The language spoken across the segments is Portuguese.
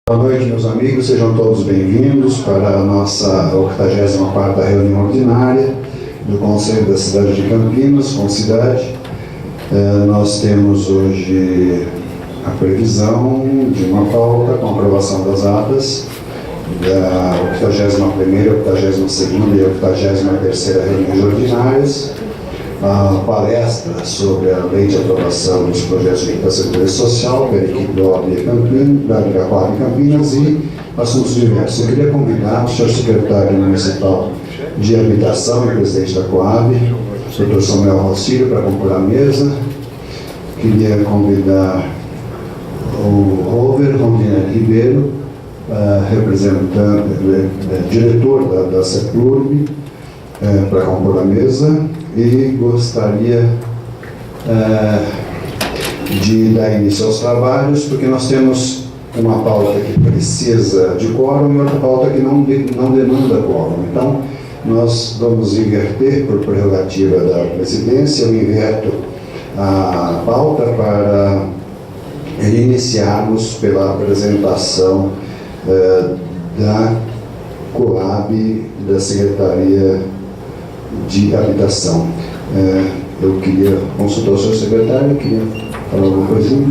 Boa noite, meus amigos, sejam todos bem-vindos para a nossa 84ª reunião ordinária do Conselho da Cidade de Campinas, com cidade. Nós temos hoje a previsão de uma pauta com a aprovação das atas da 81ª, 82ª e 83ª reuniões ordinárias, a palestra sobre a lei de aprovação dos projetos de habitação e interesse social pela equipe da OAB da Coab Campinas e assuntos diversos. Eu queria convidar o senhor secretário municipal de habitação e presidente da Coab, Dr. Samuel Rocílio, para compor a mesa. Queria convidar o Rover Rondinelli Ribeiro, representante, diretor da CEPLURB, para compor a mesa, e gostaria de dar início aos trabalhos, porque nós temos uma pauta que precisa de quórum e outra pauta que não demanda quórum. Então, nós vamos inverter, por prerrogativa da presidência, eu inverto a pauta para iniciarmos pela apresentação da Coab, da Secretaria de Habitação. Eu queria consultar o senhor secretário, queria falar alguma coisinha?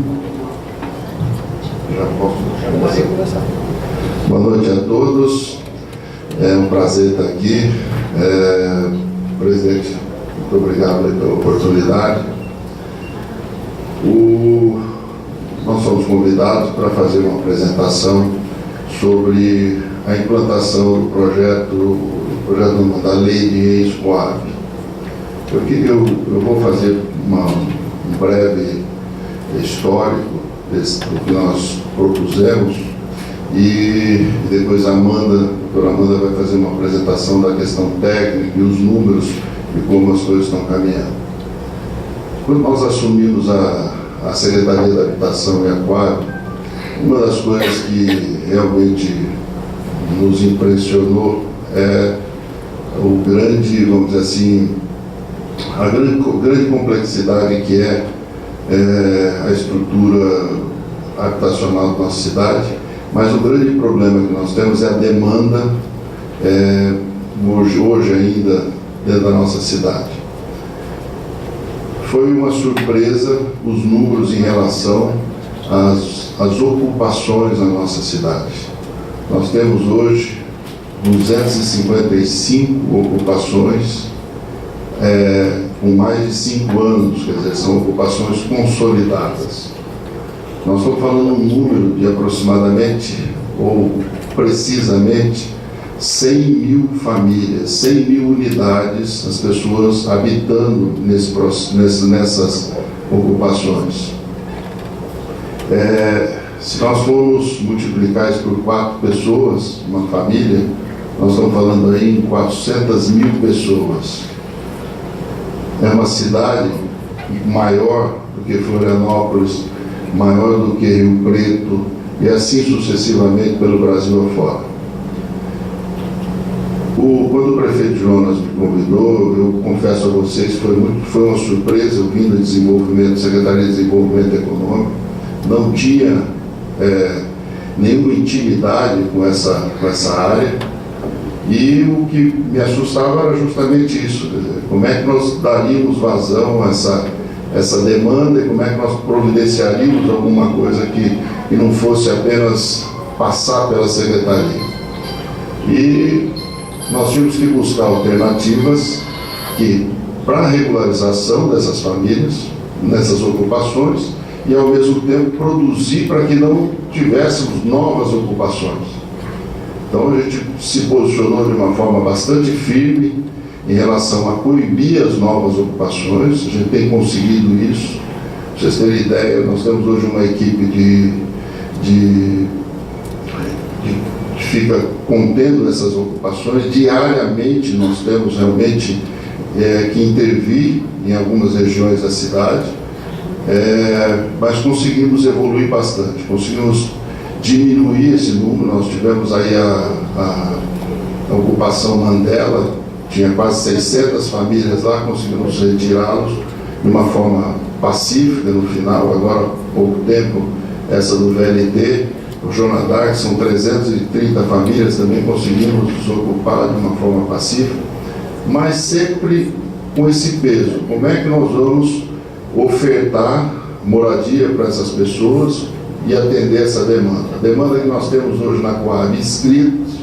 Já posso começar. Boa noite a todos, é um prazer estar aqui. Presidente, muito obrigado pela oportunidade. Nós fomos convidados para fazer uma apresentação sobre a implantação do projeto da lei de ex-Coab. Eu vou fazer um breve histórico do que nós propusemos e depois a doutora Amanda vai fazer uma apresentação da questão técnica e os números e como as coisas estão caminhando. Quando nós assumimos a Secretaria da Habitação e a Coab, uma das coisas que realmente nos impressionou é o grande, vamos dizer assim, a grande complexidade que é a estrutura habitacional da nossa cidade, mas o grande problema que nós temos é a demanda hoje ainda dentro da nossa cidade. Foi uma surpresa os números em relação às ocupações na nossa cidade. Nós temos hoje 255 ocupações com mais de 5 anos, quer dizer, são ocupações consolidadas. Nós estamos falando um número de aproximadamente, ou precisamente, 100 mil famílias, 100 mil unidades, as pessoas habitando nessas ocupações. Se nós formos multiplicar isso por 4 pessoas, uma família, nós estamos falando aí em 400 mil pessoas. É uma cidade maior do que Florianópolis, maior do que Rio Preto, e assim sucessivamente pelo Brasil afora. Quando o prefeito Jonas me convidou, eu confesso a vocês, foi uma surpresa. Eu vim do Secretaria de Desenvolvimento Econômico, não tinha nenhuma intimidade com essa área, e o que me assustava era justamente isso, como é que nós daríamos vazão a essa demanda e como é que nós providenciaríamos alguma coisa que não fosse apenas passar pela Secretaria. E nós tínhamos que buscar alternativas para a regularização dessas famílias, nessas ocupações, e ao mesmo tempo produzir para que não tivéssemos novas ocupações. Então a gente se posicionou de uma forma bastante firme em relação a coibir as novas ocupações. A gente tem conseguido isso. Para vocês terem ideia, nós temos hoje uma equipe que fica contendo essas ocupações. Diariamente nós temos realmente que intervir em algumas regiões da cidade. Mas conseguimos evoluir bastante, conseguimos diminuir esse número. Nós tivemos aí a ocupação Mandela, tinha quase 600 famílias lá, conseguimos retirá-los de uma forma pacífica no final. Agora há pouco tempo, essa do VLT, o Jonadar, que são 330 famílias, também conseguimos desocupar de uma forma pacífica, mas sempre com esse peso. Como é que nós vamos ofertar moradia para essas pessoas e atender essa demanda? A demanda que nós temos hoje na Coab, inscritos,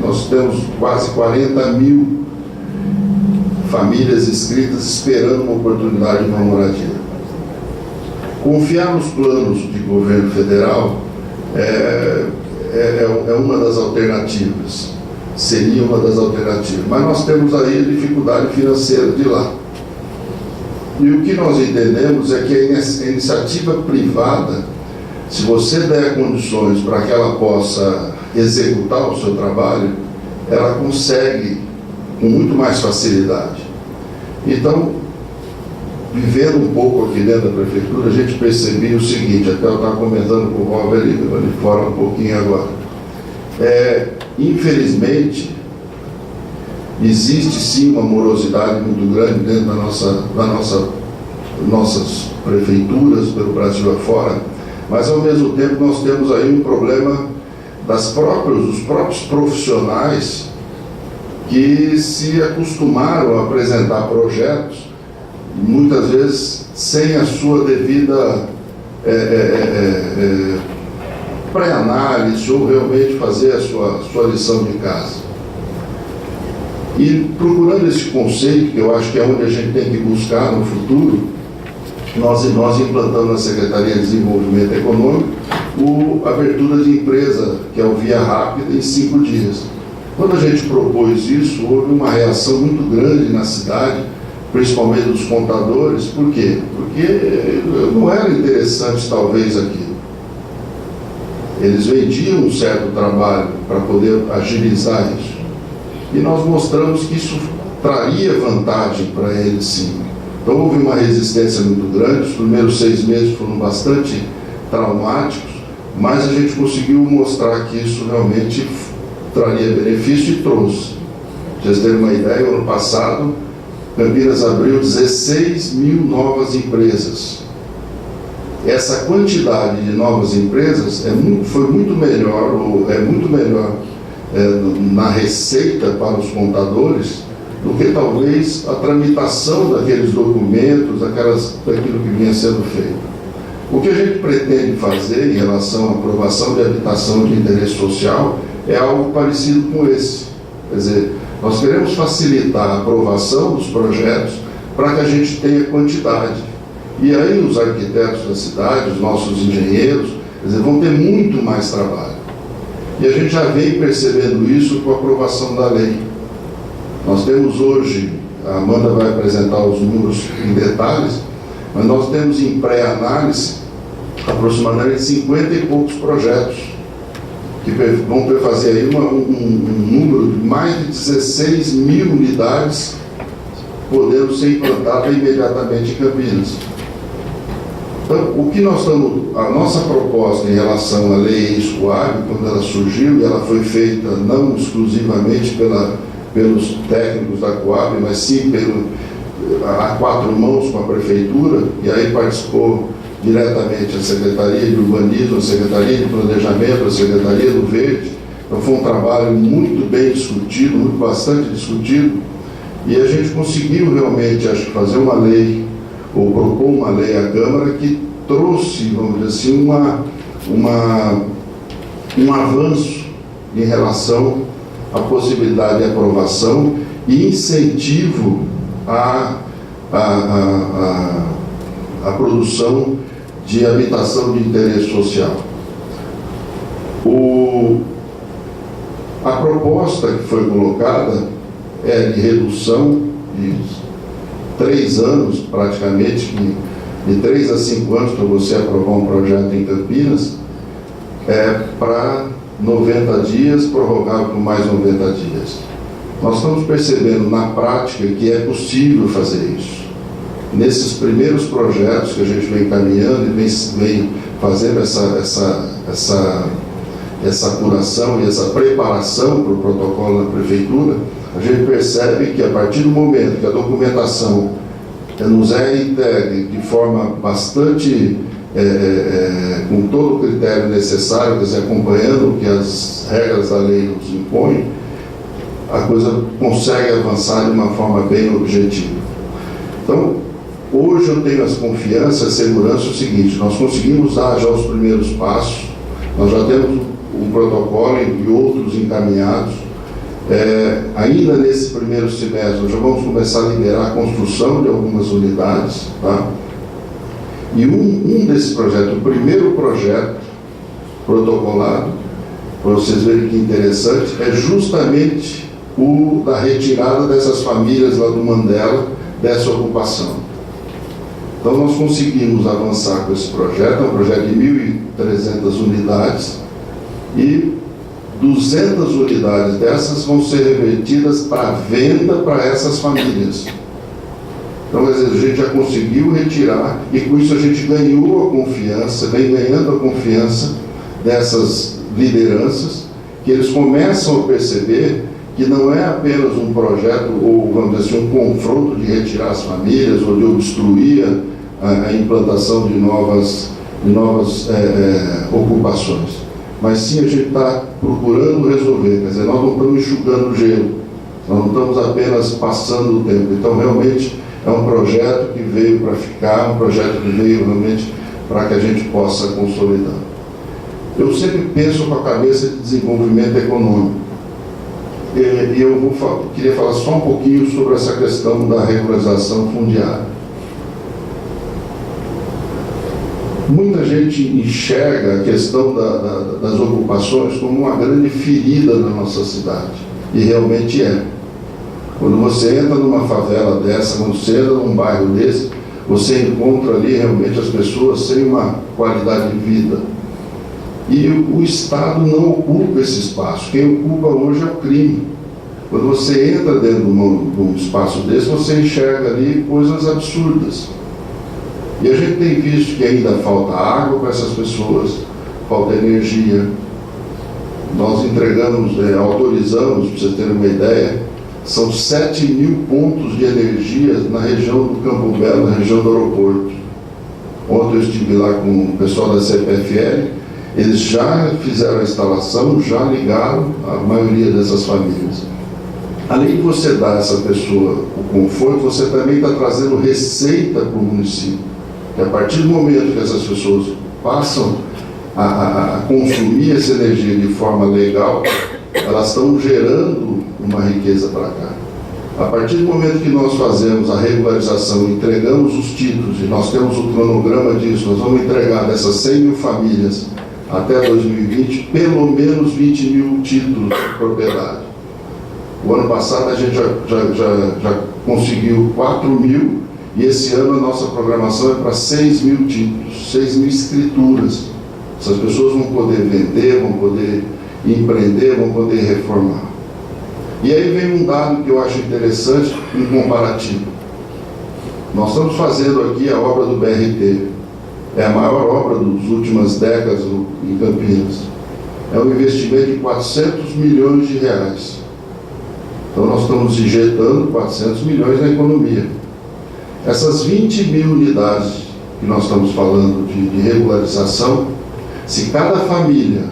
nós temos quase 40 mil famílias inscritas esperando uma oportunidade de uma moradia. Confiar nos planos de governo federal é uma das alternativas, seria uma das alternativas, mas nós temos aí a dificuldade financeira de lá. E o que nós entendemos é que a iniciativa privada, se você der condições para que ela possa executar o seu trabalho, ela consegue com muito mais facilidade. Então, vivendo um pouco aqui dentro da prefeitura, a gente percebia o seguinte, até eu estava comentando com o Robert ali fora um pouquinho agora. Infelizmente, existe sim uma morosidade muito grande dentro nossas prefeituras pelo Brasil afora, mas ao mesmo tempo nós temos aí um problema dos próprios profissionais que se acostumaram a apresentar projetos, muitas vezes sem a sua devida pré-análise ou realmente fazer a sua lição de casa. E procurando esse conceito, que eu acho que é onde a gente tem que buscar no futuro, nós implantamos na Secretaria de Desenvolvimento Econômico a abertura de empresa, que é o Via Rápida, em 5 dias. Quando a gente propôs isso, houve uma reação muito grande na cidade, principalmente dos contadores. Por quê? Porque não era interessante talvez aquilo. Eles vendiam um certo trabalho para poder agilizar isso. E nós mostramos que isso traria vantagem para eles sim. Então houve uma resistência muito grande, os primeiros 6 meses foram bastante traumáticos, mas a gente conseguiu mostrar que isso realmente traria benefício e trouxe. Para vocês terem uma ideia, ano passado, Campinas abriu 16 mil novas empresas. Essa quantidade de novas empresas foi muito melhor, na receita para os contadores, do que talvez a tramitação daqueles documentos, daquilo que vinha sendo feito. O que a gente pretende fazer em relação à aprovação de habitação de interesse social é algo parecido com esse. Quer dizer, nós queremos facilitar a aprovação dos projetos para que a gente tenha quantidade. E aí os arquitetos da cidade, os nossos engenheiros, quer dizer, vão ter muito mais trabalho. E a gente já vem percebendo isso com a aprovação da lei. Nós temos hoje, a Amanda vai apresentar os números em detalhes, mas nós temos em pré-análise aproximadamente 50 e poucos projetos, que vão fazer aí um número de mais de 16 mil unidades podendo ser implantada imediatamente em Campinas. Então, a nossa proposta em relação à lei ex-Coab, quando ela surgiu, e ela foi feita não exclusivamente pelos técnicos da Coab, mas sim a 4 mãos com a Prefeitura, e aí participou diretamente a Secretaria de Urbanismo, a Secretaria de Planejamento, a Secretaria do Verde. Então foi um trabalho muito bem discutido, bastante discutido, e a gente conseguiu realmente, acho que, fazer uma lei, ou propor uma lei à Câmara que trouxe, vamos dizer assim, um avanço em relação à possibilidade de aprovação e incentivo à produção de habitação de interesse social. A proposta que foi colocada é de redução de 3 anos, praticamente, de 3 a 5 anos para você aprovar um projeto em Campinas, para 90 dias, prorrogável por mais 90 dias. Nós estamos percebendo na prática que é possível fazer isso. Nesses primeiros projetos que a gente vem caminhando e vem fazendo essa apuração e essa preparação para o protocolo na Prefeitura, a gente percebe que a partir do momento que a documentação nos é entregue de forma bastante com todo o critério necessário, quer dizer, acompanhando o que as regras da lei nos impõem, a coisa consegue avançar de uma forma bem objetiva. Então, hoje eu tenho a confiança, a segurança o seguinte: nós conseguimos dar já os primeiros passos, nós já temos um protocolo e outros encaminhados. Ainda nesse primeiro semestre, nós já vamos começar a liberar a construção de algumas unidades, tá? E um desses projetos, o primeiro projeto protocolado, para vocês verem que interessante, é justamente o da retirada dessas famílias lá do Mandela, dessa ocupação. Então nós conseguimos avançar com esse projeto, é um projeto de 1.300 unidades, e 200 unidades dessas vão ser revertidas para venda para essas famílias. Então, quer dizer, a gente já conseguiu retirar, e com isso a gente ganhou a confiança, vem ganhando a confiança dessas lideranças, que eles começam a perceber que não é apenas um projeto, ou vamos dizer assim, um confronto de retirar as famílias, ou de obstruir a implantação de novas ocupações. Mas sim, a gente está procurando resolver, quer dizer, nós não estamos enxugando o gelo, nós não estamos apenas passando o tempo. Então, realmente, é um projeto que veio para ficar, um projeto que veio realmente para que a gente possa consolidar. Eu sempre penso com a cabeça de desenvolvimento econômico. E eu queria falar só um pouquinho sobre essa questão da regularização fundiária. Muita gente enxerga a questão das ocupações como uma grande ferida na nossa cidade, e realmente é. Quando você entra numa favela dessa, quando você entra num bairro desse, você encontra ali realmente as pessoas sem uma qualidade de vida. E o Estado não ocupa esse espaço. Quem ocupa hoje é o crime. Quando você entra dentro de um espaço desse, você enxerga ali coisas absurdas. E a gente tem visto que ainda falta água para essas pessoas, falta energia. Nós entregamos, autorizamos, para vocês terem uma ideia, são 7.000 pontos de energia na região do Campo Belo, na região do aeroporto. Ontem eu estive lá com o pessoal da CPFL, eles já fizeram a instalação, já ligaram a maioria dessas famílias. Além de você dar a essa pessoa o conforto, você também está trazendo receita para o município. Que a partir do momento que essas pessoas passam a consumir essa energia de forma legal, elas estão gerando uma riqueza para cá. A partir do momento que nós fazemos a regularização, entregamos os títulos, e nós temos o cronograma disso, nós vamos entregar dessas 100.000 famílias até 2020, pelo menos 20.000 títulos de propriedade. O ano passado a gente já conseguiu 4.000, e esse ano a nossa programação é para 6.000 títulos, 6.000 escrituras. Essas pessoas vão poder vender, vão poder empreender, vão poder reformar. E aí vem um dado que eu acho interessante, um comparativo. Nós estamos fazendo aqui a obra do BRT. É a maior obra das últimas décadas em Campinas. É um investimento de 400 milhões de reais. Então nós estamos injetando 400 milhões na economia. Essas 20.000 unidades que nós estamos falando de regularização, se cada família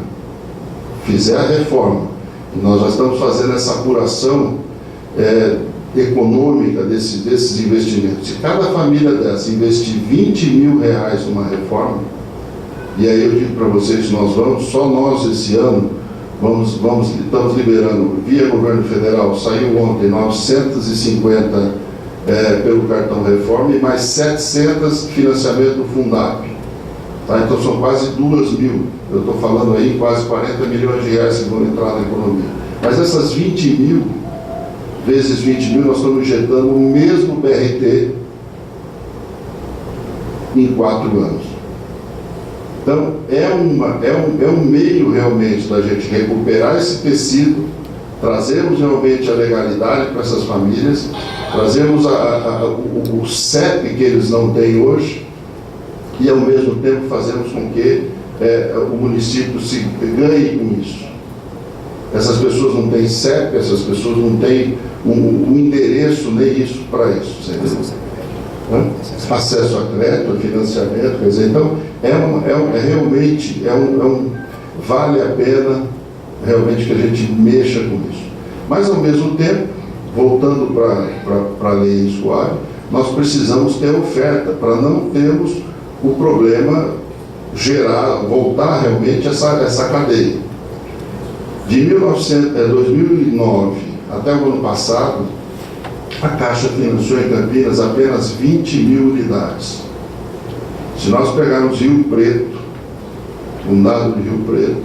fizer a reforma, e nós já estamos fazendo essa apuração econômica desses investimentos, se cada família dessa investir 20 mil reais numa reforma, e aí eu digo para vocês, só nós esse ano, estamos liberando via governo federal, saiu ontem 950 pelo cartão reforma e mais 700 financiamento do Fundap. Tá? Então são quase 2.000. Eu estou falando aí quase 40 milhões de reais que vão entrar na economia. Mas essas 20.000, vezes 20.000, nós estamos injetando o mesmo BRT em 4 anos. Então é um meio realmente da gente recuperar esse tecido, trazermos realmente a legalidade para essas famílias, trazemos o CEP que eles não têm hoje, e ao mesmo tempo fazemos com que o município se ganhe com isso. Essas pessoas não têm CEP, essas pessoas não têm um endereço nem isso para isso. né? Acesso a crédito, a financiamento, quer dizer, então realmente vale a pena realmente que a gente mexa com isso. Mas ao mesmo tempo, voltando para a lei escolar, nós precisamos ter oferta para não termos o problema voltar realmente essa cadeia. De 2009 até o ano passado, a Caixa financiou em Campinas apenas 20 mil unidades. Se nós pegarmos Rio Preto, um dado de Rio Preto,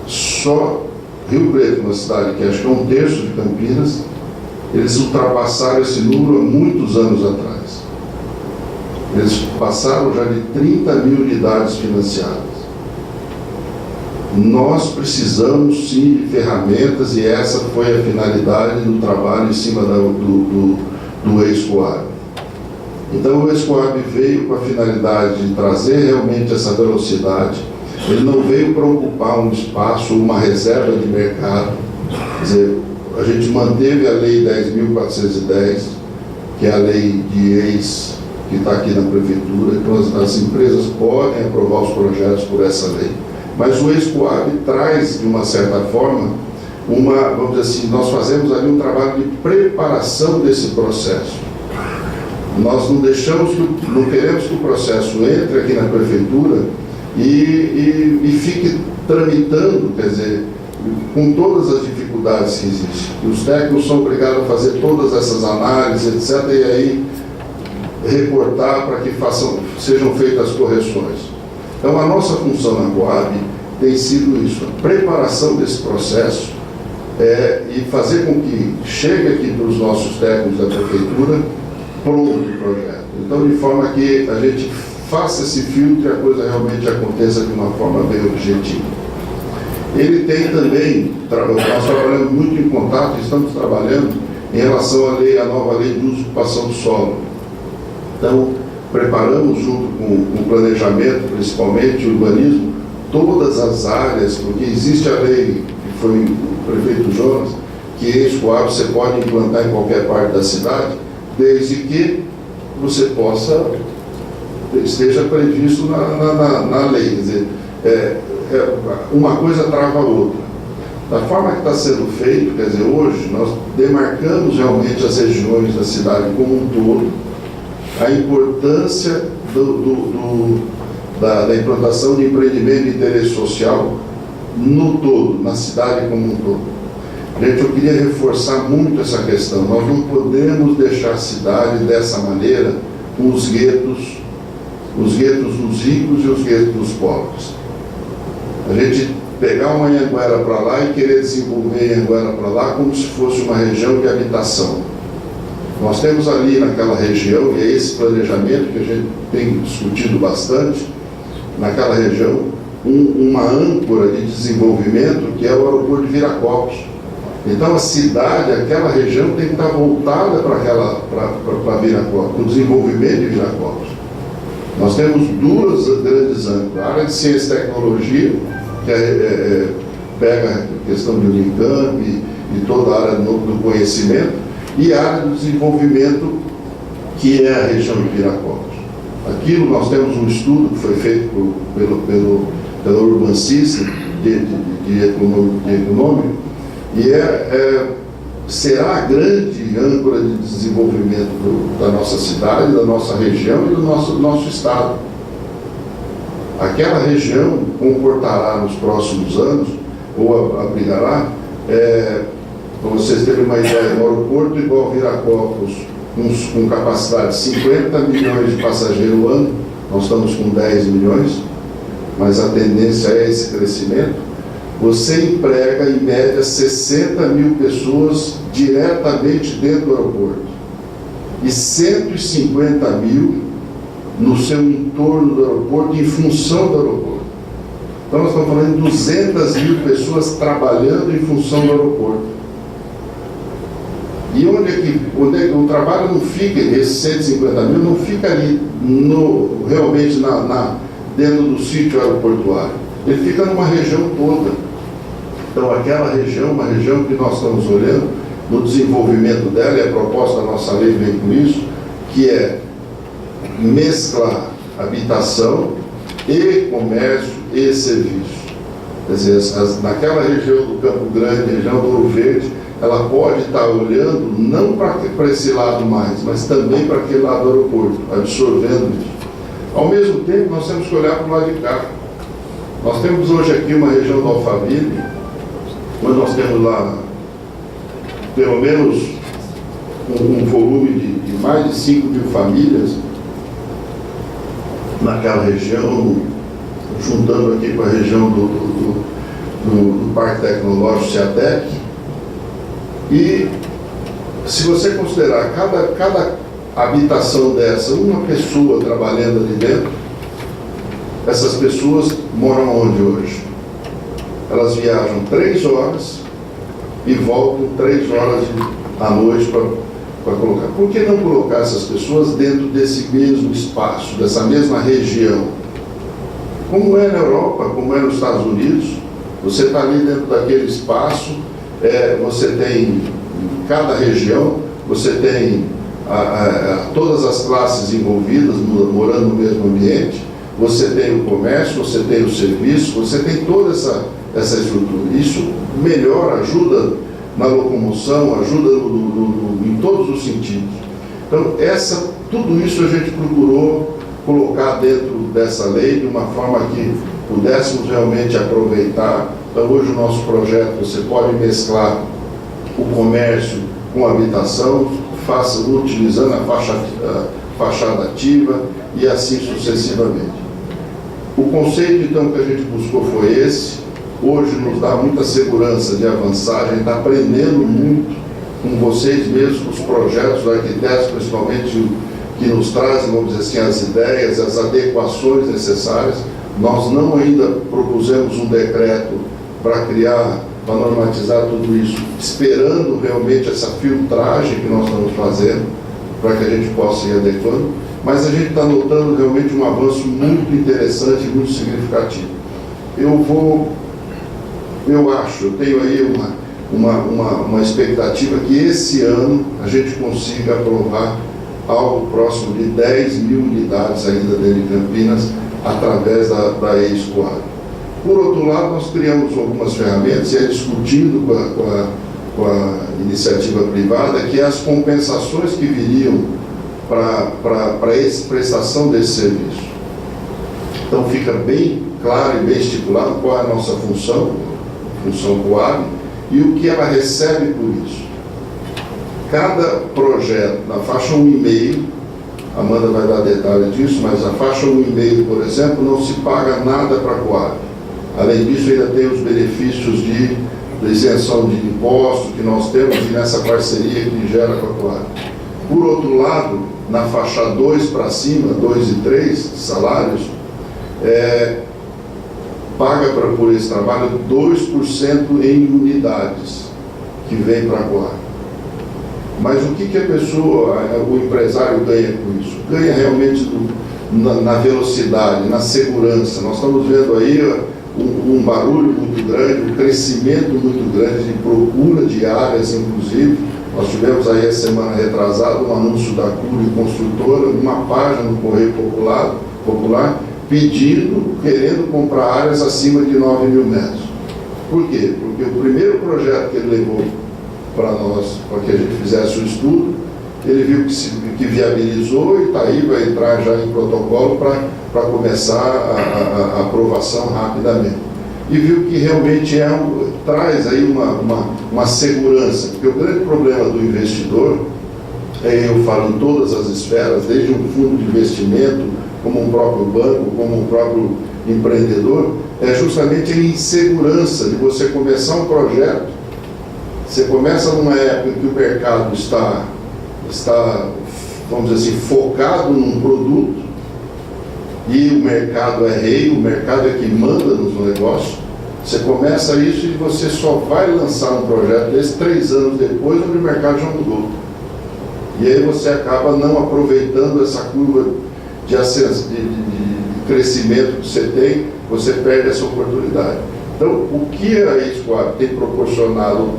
só Rio Preto, uma cidade que acho que é 1/3 de Campinas, eles ultrapassaram esse número há muitos anos atrás. Eles passaram já de 30 mil unidades financiadas. Nós precisamos sim de ferramentas e essa foi a finalidade do trabalho em cima do ex-Coab. Então o ex-Coab veio com a finalidade de trazer realmente essa velocidade. Ele não veio para ocupar um espaço, uma reserva de mercado. Quer dizer, a gente manteve a Lei 10.410, que é a lei de ex que está aqui na Prefeitura, então as empresas podem aprovar os projetos por essa lei. Mas o ex-Coab traz, de uma certa forma, vamos dizer assim, nós fazemos ali um trabalho de preparação desse processo. Nós não queremos que o processo entre aqui na Prefeitura e fique tramitando, quer dizer, com todas as dificuldades que existem. Os técnicos são obrigados a fazer todas essas análises, etc., e aí reportar para que sejam feitas as correções. Então, a nossa função na Coab tem sido isso, a preparação desse processo e fazer com que chegue aqui para os nossos técnicos da Prefeitura pronto o projeto. Então, de forma que a gente faça esse filtro e a coisa realmente aconteça de uma forma bem objetiva. Ele tem também, nós trabalhamos muito em contato, estamos trabalhando em relação à nova lei de uso e ocupação do solo. Então, preparamos junto com o planejamento, principalmente o urbanismo, todas as áreas, porque existe a lei, que foi o prefeito Jonas, que ex-Coab você pode implantar em qualquer parte da cidade, desde que você esteja previsto na lei. Quer dizer, uma coisa trava a outra. Da forma que está sendo feito, quer dizer, hoje nós demarcamos realmente as regiões da cidade como um todo, a importância da implantação de empreendimento de interesse social no todo, na cidade como um todo. Gente, eu queria reforçar muito essa questão. Nós não podemos deixar a cidade dessa maneira, com os guetos dos ricos e os guetos dos pobres. A gente pegar uma Anhanguera para lá e querer desenvolver Anhanguera para lá como se fosse uma região de habitação. Nós temos ali naquela região, e é esse planejamento que a gente tem discutido bastante, naquela região, uma âncora de desenvolvimento que é o aeroporto de Viracopos. Então a cidade, aquela região tem que estar voltada para Viracopos, para o desenvolvimento de Viracopos. Nós temos duas grandes âncoras, a área de ciência e tecnologia, que pega a questão de Unicamp e toda a área do conhecimento, e a área do desenvolvimento, que é a região de Viracopos. Aquilo nós temos um estudo que foi feito pela Urban System de econômico, e será a grande âncora de desenvolvimento da nossa cidade, da nossa região e do nosso estado. Aquela região comportará nos próximos anos, ou abrigará, para vocês terem uma ideia, um aeroporto igual Viracopos, com capacidade de 50 milhões de passageiros ao ano, nós estamos com 10 milhões, mas a tendência é esse crescimento. Você emprega, em média, 60 mil pessoas diretamente dentro do aeroporto e 150 mil no seu entorno do aeroporto, em função do aeroporto. Então, nós estamos falando de 200 mil pessoas trabalhando em função do aeroporto. E onde é que o trabalho não fica, esses 150 mil, não fica ali realmente dentro do sítio aeroportuário. Ele fica numa região toda. Então, aquela região, uma região que nós estamos olhando no desenvolvimento dela, e a proposta da nossa lei vem com isso, que é mesclar habitação e comércio e serviço. Quer dizer, naquela região do Campo Grande, região do Ouro Verde, ela pode estar olhando não para esse lado mais, mas também para aquele lado do aeroporto, absorvendo isso. Ao mesmo tempo, nós temos que olhar para o lado de cá. Nós temos hoje aqui uma região do Alphaville, onde nós temos lá pelo menos um volume de mais de 5 mil famílias naquela região, juntando aqui com a região do Parque Tecnológico Ciatec. E se você considerar cada habitação dessa, uma pessoa trabalhando ali dentro, essas pessoas moram onde hoje? Elas viajam 3 horas e voltam 3 horas à noite para colocar. Por que não colocar essas pessoas dentro desse mesmo espaço, dessa mesma região? Como é na Europa, como é nos Estados Unidos, você está ali dentro daquele espaço, você tem, em cada região, você tem todas as classes envolvidas, morando no mesmo ambiente, você tem o comércio, você tem o serviço, você tem toda essa estrutura. Isso melhora, ajuda na locomoção, ajuda em todos os sentidos. Então, tudo isso a gente procurou colocar dentro dessa lei de uma forma que pudéssemos realmente aproveitar. Então, hoje o nosso projeto, você pode mesclar o comércio com a habitação, utilizando a fachada ativa e assim sucessivamente. O conceito, então, que a gente buscou foi esse. Hoje nos dá muita segurança de avançar, a gente está aprendendo muito com vocês mesmos, com os projetos dos arquitetos, principalmente que nos trazem, vamos dizer assim, as ideias, as adequações necessárias. Nós não ainda propusemos um decreto para normatizar tudo isso, esperando realmente essa filtragem que nós estamos fazendo, para que a gente possa ir adequando, mas a gente está notando realmente um avanço muito interessante e muito significativo. Eu tenho aí uma expectativa que esse ano a gente consiga aprovar algo próximo de 10 mil unidades ainda dentro de Campinas, através da EISCOAB. Por outro lado, nós criamos algumas ferramentas, e é discutindo com a iniciativa privada, que é as compensações que viriam para a prestação desse serviço. Então fica bem claro e bem estipulado qual é a nossa função Coab, e o que ela recebe por isso. Cada projeto, na faixa 1,5, a Amanda vai dar detalhes disso, mas a faixa 1,5, por exemplo, não se paga nada para a Coab. Além disso, ainda tem os benefícios de isenção de impostos que nós temos e nessa parceria que gera com a Coab. Por outro lado, na faixa 2 para cima, 2 e 3 salários, paga por esse trabalho 2% em unidades que vem para a Coab. Mas o que a pessoa, o empresário ganha com isso? Ganha realmente na velocidade, na segurança. Nós estamos vendo aí um barulho muito grande, um crescimento muito grande de procura de áreas, inclusive. Nós tivemos aí a semana retrasada um anúncio da Cury Construtora, numa página no Correio Popular, querendo comprar áreas acima de 9 mil metros. Por quê? Porque o primeiro projeto que ele levou para nós, para que a gente fizesse o estudo, ele viu que viabilizou e está aí, vai entrar já em protocolo para começar a aprovação rapidamente. E viu que realmente traz aí uma segurança, porque o grande problema do investidor, eu falo em todas as esferas, desde um fundo de investimento, como um próprio banco, como um próprio empreendedor, é justamente a insegurança de você começar um projeto. Você começa numa época em que o mercado está, vamos dizer assim, focado num produto, e o mercado é rei, o mercado é que manda nos negócios. Você começa isso e você só vai lançar um projeto desse 3 anos depois, onde o mercado já mudou. E aí você acaba não aproveitando essa curva de crescimento que você tem, você perde essa oportunidade. Então, o que a EISCOAB tem proporcionado,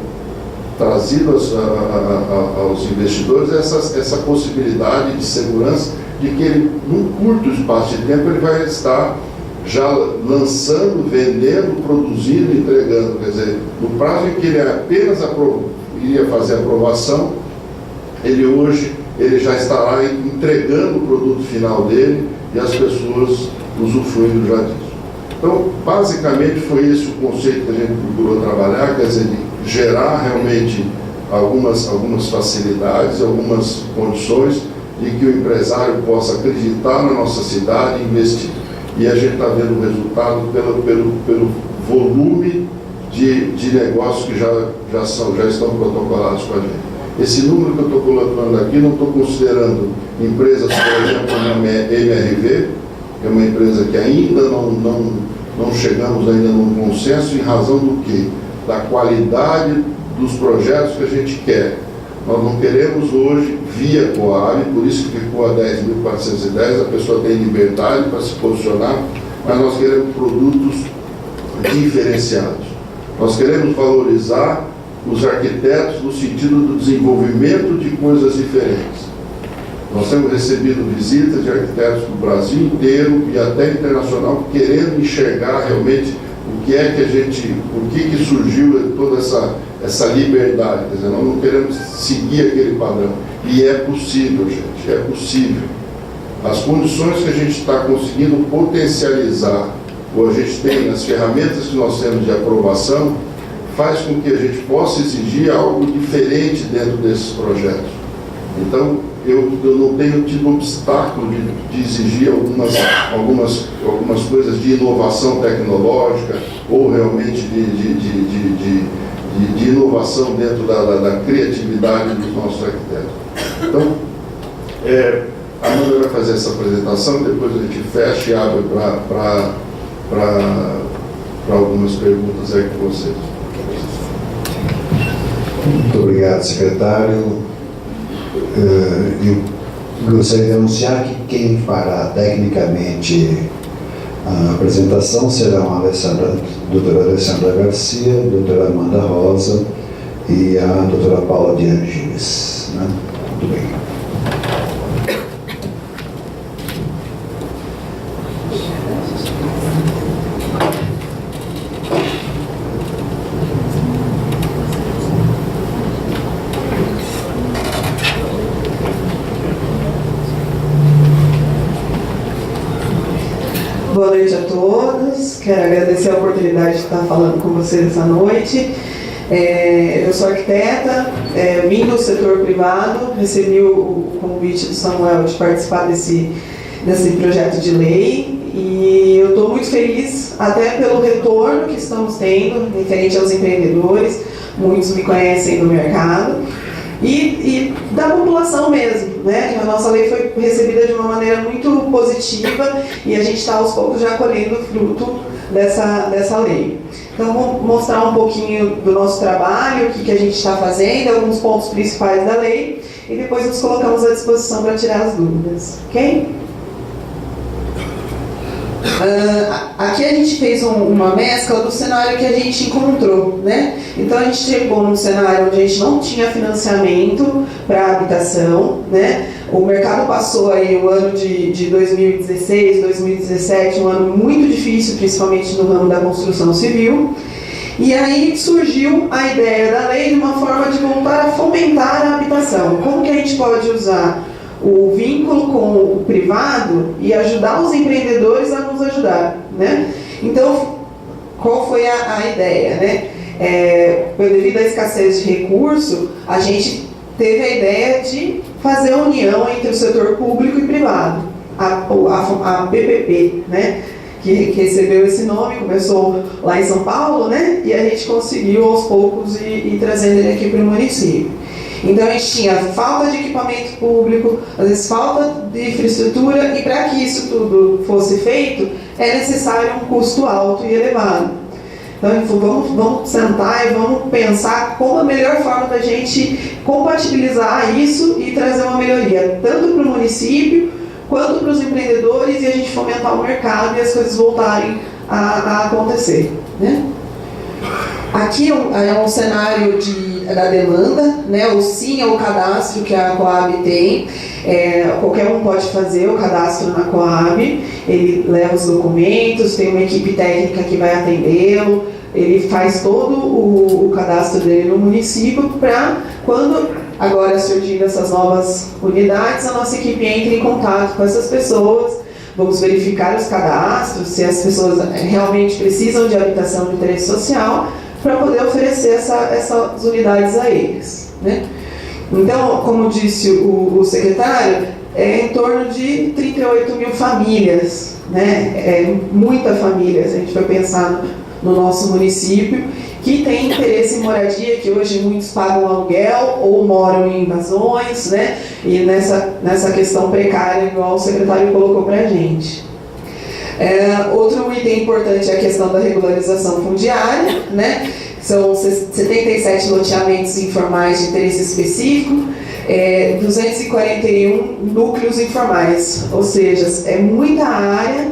trazido aos investidores, é essa possibilidade de segurança de que ele, num curto espaço de tempo, ele vai estar já lançando, vendendo, produzindo, entregando. Quer dizer, no prazo em que ele apenas iria fazer a aprovação, ele já estará entregando o produto final dele e as pessoas usufruindo já disso. Então, basicamente, foi esse o conceito que a gente procurou trabalhar, quer dizer, de gerar realmente algumas facilidades, algumas condições de que o empresário possa acreditar na nossa cidade e investir. E a gente está vendo o resultado pelo volume de negócios que já estão protocolados com a gente. Esse número que eu estou colocando aqui, não estou considerando empresas, por exemplo, como a MRV, que é uma empresa que ainda não chegamos ainda num consenso, em razão do quê? Da qualidade dos projetos que a gente quer. Nós não queremos hoje, via Coab, por isso que ficou a 10.410, a pessoa tem liberdade para se posicionar, mas nós queremos produtos diferenciados. Nós queremos valorizar os arquitetos no sentido do desenvolvimento de coisas diferentes. Nós temos recebido visitas de arquitetos do Brasil inteiro e até internacional querendo enxergar realmente o que é que a gente, por que surgiu toda essa liberdade. Quer dizer, nós não queremos seguir aquele padrão. E é possível, gente, é possível. As condições que a gente está conseguindo potencializar, ou a gente tem nas ferramentas que nós temos de aprovação, faz com que a gente possa exigir algo diferente dentro desses projetos. Então, eu não tenho tido obstáculo de exigir algumas coisas de inovação tecnológica ou realmente de inovação dentro da criatividade dos nossos arquitetos. Então, a Amanda vai fazer essa apresentação, depois a gente fecha e abre para algumas perguntas aí com vocês. Muito obrigado, secretário. Eu gostaria de anunciar que quem fará tecnicamente a apresentação serão a doutora Alessandra Garcia, a doutora Amanda Rosa e a doutora Paula de Angeles. Né? Muito bem. Boa noite a todos, quero agradecer a oportunidade de estar falando com vocês essa noite. Eu sou arquiteta, vim do setor privado, recebi o convite do Samuel de participar desse projeto de lei e eu estou muito feliz até pelo retorno que estamos tendo referente aos empreendedores, muitos me conhecem do mercado. E da população mesmo, né? A nossa lei foi recebida de uma maneira muito positiva e a gente está aos poucos já colhendo o fruto dessa lei. Então, vou mostrar um pouquinho do nosso trabalho, o que a gente está fazendo, alguns pontos principais da lei e depois nos colocamos à disposição para tirar as dúvidas, ok? Aqui a gente fez uma mescla do cenário que a gente encontrou, né? Então a gente chegou num cenário onde a gente não tinha financiamento para habitação, né? O mercado passou aí o ano de 2016, 2017, um ano muito difícil, principalmente no ramo da construção civil. E aí surgiu a ideia da lei de uma forma de voltar a fomentar a habitação. Como que a gente pode usar o vínculo com o privado e ajudar os empreendedores a nos ajudar, né? Então, qual foi a ideia, né? Devido à escassez de recurso, a gente teve a ideia de fazer a união entre o setor público e privado, a PPP, né? Que recebeu esse nome, começou lá em São Paulo, né? E a gente conseguiu aos poucos ir trazendo ele aqui para o município. Então a gente tinha falta de equipamento público, às vezes falta de infraestrutura, e para que isso tudo fosse feito, é necessário um custo alto e elevado. Então vamos sentar e vamos pensar como a melhor forma da gente compatibilizar isso e trazer uma melhoria, tanto para o município, quanto para os empreendedores, e a gente fomentar o mercado e as coisas voltarem a acontecer, né? Aqui é um cenário da demanda, né? O SIM é o cadastro que a Coab tem. Qualquer um pode fazer o cadastro na Coab, ele leva os documentos, tem uma equipe técnica que vai atendê-lo, ele faz todo o cadastro dele no município para, quando agora surgindo essas novas unidades, a nossa equipe entra em contato com essas pessoas, vamos verificar os cadastros, se as pessoas realmente precisam de habitação de interesse social, para poder oferecer essas unidades a eles, né? Então, como disse o secretário, é em torno de 38 mil famílias, né? É muita família, se a gente for pensar no nosso município, que tem interesse em moradia, que hoje muitos pagam aluguel ou moram em invasões, né? E nessa questão precária, igual o secretário colocou para a gente. Outro item importante é a questão da regularização fundiária, né? São 77 loteamentos informais de interesse específico, 241 núcleos informais, ou seja, é muita área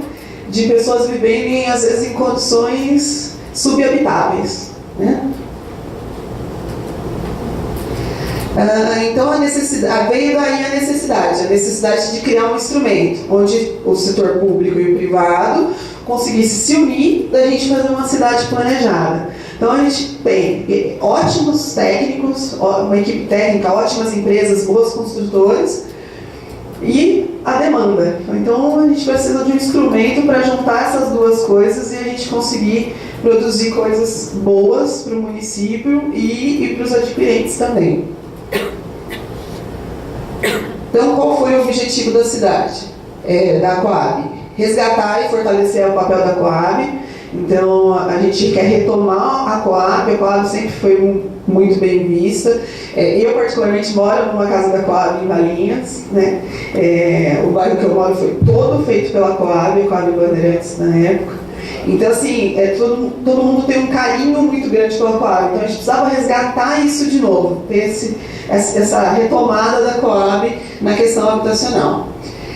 de pessoas vivendo, às vezes, em condições subhabitáveis, né? Então veio daí a necessidade de criar um instrumento onde o setor público e o privado conseguissem se unir da gente fazer uma cidade planejada. Então a gente tem ótimos técnicos, uma equipe técnica, ótimas empresas, boas construtoras e a demanda. Então a gente precisa de um instrumento para juntar essas duas coisas e a gente conseguir produzir coisas boas para o município e para os adquirentes também. Então, qual foi o objetivo da cidade, da Coab? Resgatar e fortalecer o papel da Coab. Então, a gente quer retomar a Coab sempre foi muito bem vista. Eu, particularmente, moro numa casa da Coab em Valinhas, né? O bairro que eu moro foi todo feito pela Coab Bandeirantes na época. Então, assim, todo mundo tem um carinho muito grande pela Coab. Então, a gente precisava resgatar isso de novo, ter essa retomada da Coab na questão habitacional.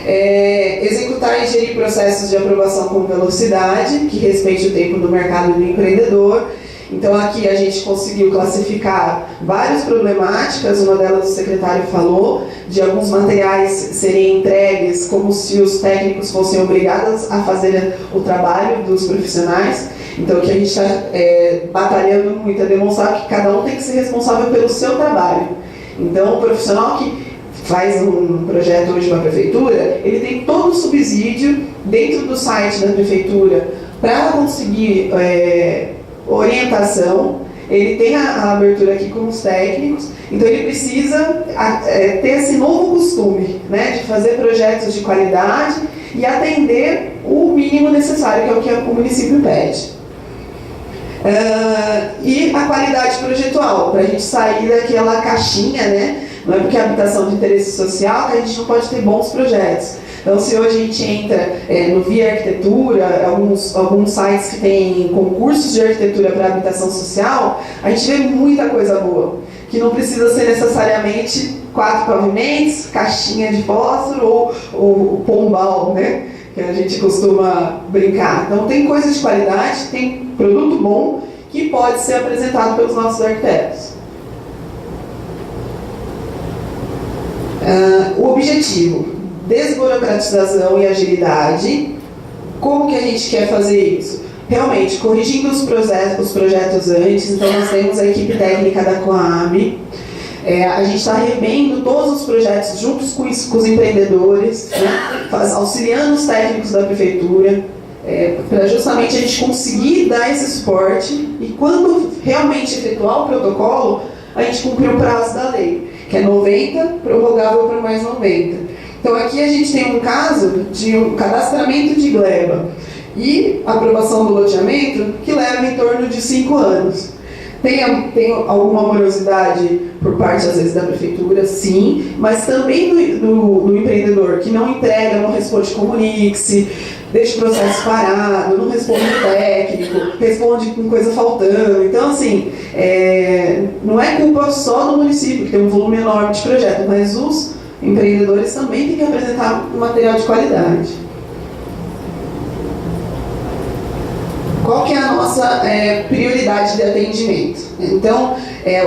Executar e gerir processos de aprovação com velocidade, que respeite o tempo do mercado e do empreendedor. Então, aqui a gente conseguiu classificar várias problemáticas, uma delas o secretário falou, de alguns materiais serem entregues como se os técnicos fossem obrigados a fazer o trabalho dos profissionais. Então, o que a gente está batalhando muito é demonstrar que cada um tem que ser responsável pelo seu trabalho. Então, o profissional que faz um projeto hoje para a prefeitura, ele tem todo o subsídio dentro do site da prefeitura para conseguir orientação, ele tem a abertura aqui com os técnicos, então ele precisa ter esse novo costume, né, de fazer projetos de qualidade e atender o mínimo necessário, que é o que o município pede. E a qualidade projetual, para a gente sair daquela caixinha, né? Não é porque é habitação de interesse social que a gente não pode ter bons projetos. Então, se hoje a gente entra no Via Arquitetura, alguns sites que têm concursos de arquitetura para habitação social, a gente vê muita coisa boa, que não precisa ser necessariamente 4 pavimentos, caixinha de fósforo ou pombal, né? Que a gente costuma brincar. Então, tem coisa de qualidade, tem produto bom que pode ser apresentado pelos nossos arquitetos. O objetivo, desburocratização e agilidade. Como que a gente quer fazer isso? Realmente, corrigindo os projetos antes. Então, nós temos a equipe técnica da Coab. A gente está revendo todos os projetos juntos com os empreendedores, né? Auxiliando os técnicos da prefeitura, para justamente a gente conseguir dar esse suporte e, quando realmente efetuar o protocolo, a gente cumprir o prazo da lei, que é 90, prorrogável por mais 90. Então, aqui a gente tem um caso de um cadastramento de gleba e aprovação do loteamento que leva em torno de 5 anos. Tem alguma morosidade por parte, às vezes, da prefeitura, sim, mas também do empreendedor, que não entrega, não responde comunique-se, deixa o processo parado, não responde técnico, responde com coisa faltando. Então, assim, não é culpa só do município, que tem um volume enorme de projeto, mas os empreendedores também têm que apresentar um material de qualidade. qual que é a nossa prioridade de atendimento. Então,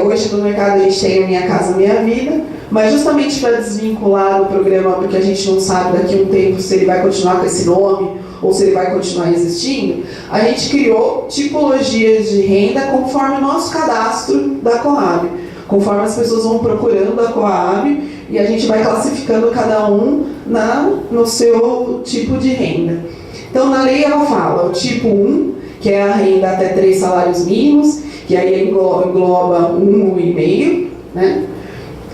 hoje no mercado a gente tem a Minha Casa Minha Vida, mas justamente para desvincular do programa, porque a gente não sabe daqui a um tempo se ele vai continuar com esse nome ou se ele vai continuar existindo, a gente criou tipologias de renda conforme o nosso cadastro da Coab. Conforme as pessoas vão procurando a Coab, e a gente vai classificando cada um no seu tipo de renda. Então, na lei ela fala o tipo 1, que é a renda até 3 salários mínimos, que aí engloba 1,5, né?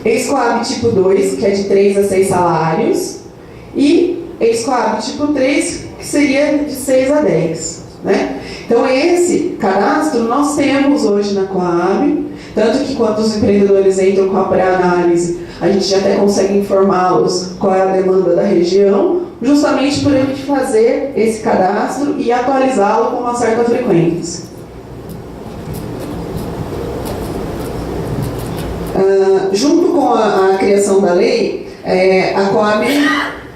Ex-Coab tipo 2, que é de 3 a 6 salários, e ex-Coab tipo 3, que seria de 6 a 10, né? Então, esse cadastro nós temos hoje na Coab, tanto que quando os empreendedores entram com a pré-análise, a gente até consegue informá-los qual é a demanda da região, justamente por a gente fazer esse cadastro e atualizá-lo com uma certa frequência. Junto com a criação da lei, a Coab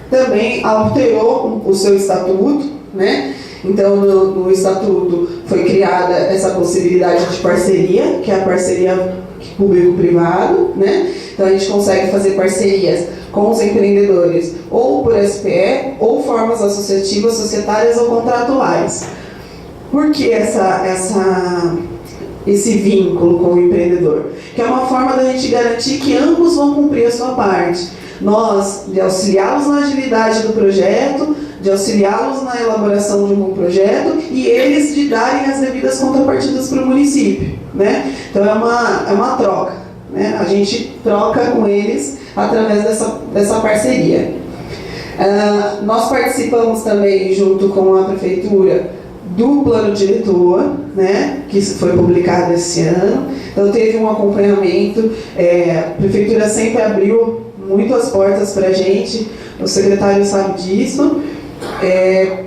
também alterou o seu estatuto, né? Então, no estatuto foi criada essa possibilidade de parceria, que é a parceria público-privado, né? Então, a gente consegue fazer parcerias com os empreendedores, ou por SPE, ou formas associativas, societárias ou contratuais. Por que esse vínculo com o empreendedor? Que é uma forma da gente garantir que ambos vão cumprir a sua parte. Nós, de auxiliá-los na agilidade do projeto, de auxiliá-los na elaboração de um bom projeto, e eles de darem as devidas contrapartidas para o município, né? Então é uma troca, né? A gente troca com eles através dessa parceria. Nós participamos também, junto com a Prefeitura, do plano diretor, né, que foi publicado esse ano. Então teve um acompanhamento, a Prefeitura sempre abriu muito as portas para a gente, o secretário sabe disso,